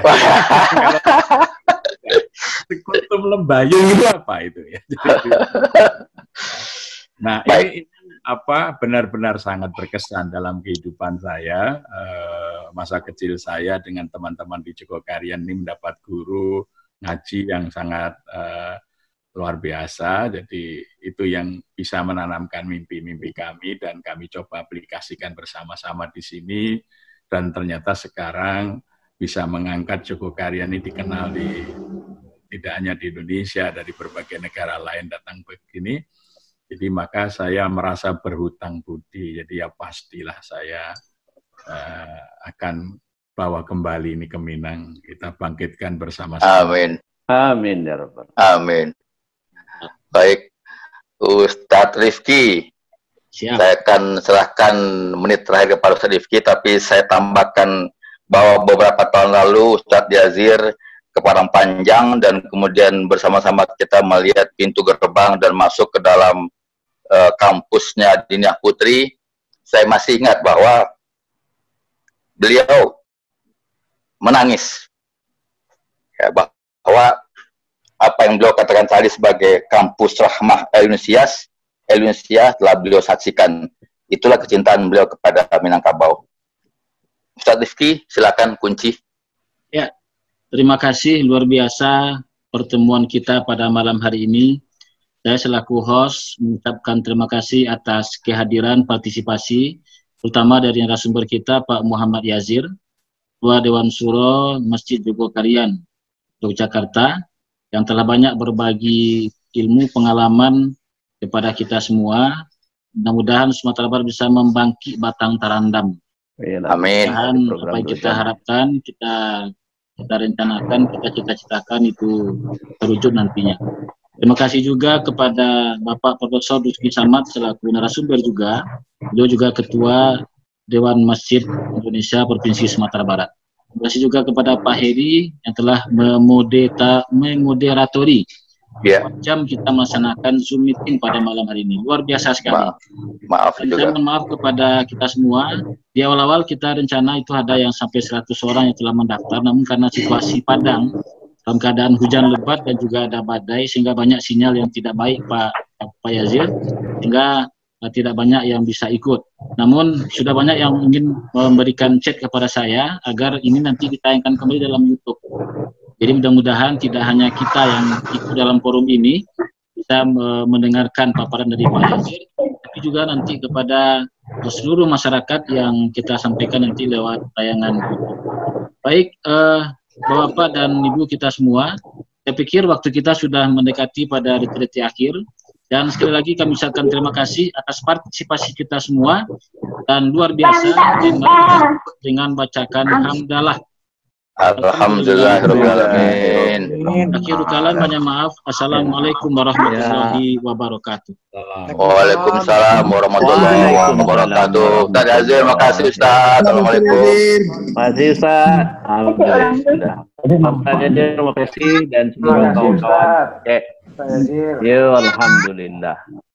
Sekutum lembayung itu apa itu ya. Nah ini apa benar-benar sangat berkesan dalam kehidupan saya, masa kecil saya dengan teman-teman di Jogokarian ini mendapat guru ngaji yang sangat luar biasa. Jadi itu yang bisa menanamkan mimpi-mimpi kami dan kami coba aplikasikan bersama-sama di sini, dan ternyata sekarang bisa mengangkat Jogokarian ini dikenal tidak hanya di Indonesia, dari berbagai negara lain datang begini. Jadi maka saya merasa berhutang budi. Jadi ya pastilah saya akan bawa kembali ini ke Minang. Kita bangkitkan bersama-sama. Amin. Amin ya Rabbal. Amin. Baik, Ustadz Rifki. Siap. Saya akan serahkan menit terakhir kepada Ustadz Rifki, tapi saya tambahkan bahwa beberapa tahun lalu Ustadz Yazir ke Padang Panjang dan kemudian bersama-sama kita melihat pintu gerbang dan masuk ke dalam kampusnya Diniyah Putri. Saya masih ingat bahwa beliau menangis ya, bahwa apa yang beliau katakan tadi sebagai kampus rahmah Indonesia telah beliau saksikan. Itulah kecintaan beliau kepada Minangkabau. Ustadz Rifki, silakan kunci. Ya, terima kasih, luar biasa pertemuan kita pada malam hari ini. Saya selaku host mengucapkan terima kasih atas kehadiran partisipasi, terutama dari narasumber kita Pak Muhammad Yazir, Ketua Dewan Syuro Masjid Jogokarian, Yogyakarta, yang telah banyak berbagi ilmu pengalaman kepada kita semua. Mudah-mudahan Sumatera Barat bisa membangkit batang tarandam. Amin. Apa yang kita harapkan, kita rencanakan, kita cita-citakan itu terwujud nantinya. Terima kasih juga kepada Bapak Profesor Duski Samad selaku narasumber juga. Beliau juga Ketua Dewan Masjid Indonesia Provinsi Sumatera Barat. Terima kasih juga kepada Pak Heri yang telah memoderatori jam kita melaksanakan Zoom meeting pada malam hari ini. Luar biasa sekali. Maaf juga. Saya mohon maaf kepada kita semua. Di awal-awal kita rencana itu ada yang sampai 100 orang yang telah mendaftar, namun karena situasi Padang dalam keadaan hujan lebat dan juga ada badai sehingga banyak sinyal yang tidak baik Pak Yazir, sehingga tidak banyak yang bisa ikut. Namun sudah banyak yang ingin memberikan chat kepada saya agar ini nanti ditayangkan kembali dalam YouTube. Jadi mudah-mudahan tidak hanya kita yang ikut dalam forum ini bisa mendengarkan paparan dari Pak Yazir, tapi juga nanti kepada seluruh masyarakat yang kita sampaikan nanti lewat tayangan YouTube. Baik, Bapak dan Ibu kita semua, saya pikir waktu kita sudah mendekati pada detik-detik akhir. Dan sekali lagi kami ucapkan terima kasih atas partisipasi kita semua dan luar biasa dengan bacakan hamdalah. Alhamdulillahirrahmanirrahim. Akhirul kalam, banyak maaf. Assalamualaikum warahmatullahi wabarakatuh. Waalaikumsalam warahmatullahi wabarakatuh. Ustaz Yazir, makasih Ustaz. Assalamualaikum. Makasih Ustaz. Alhamdulillah. Terima kasih dan semoga kawan-kawan. Alhamdulillah.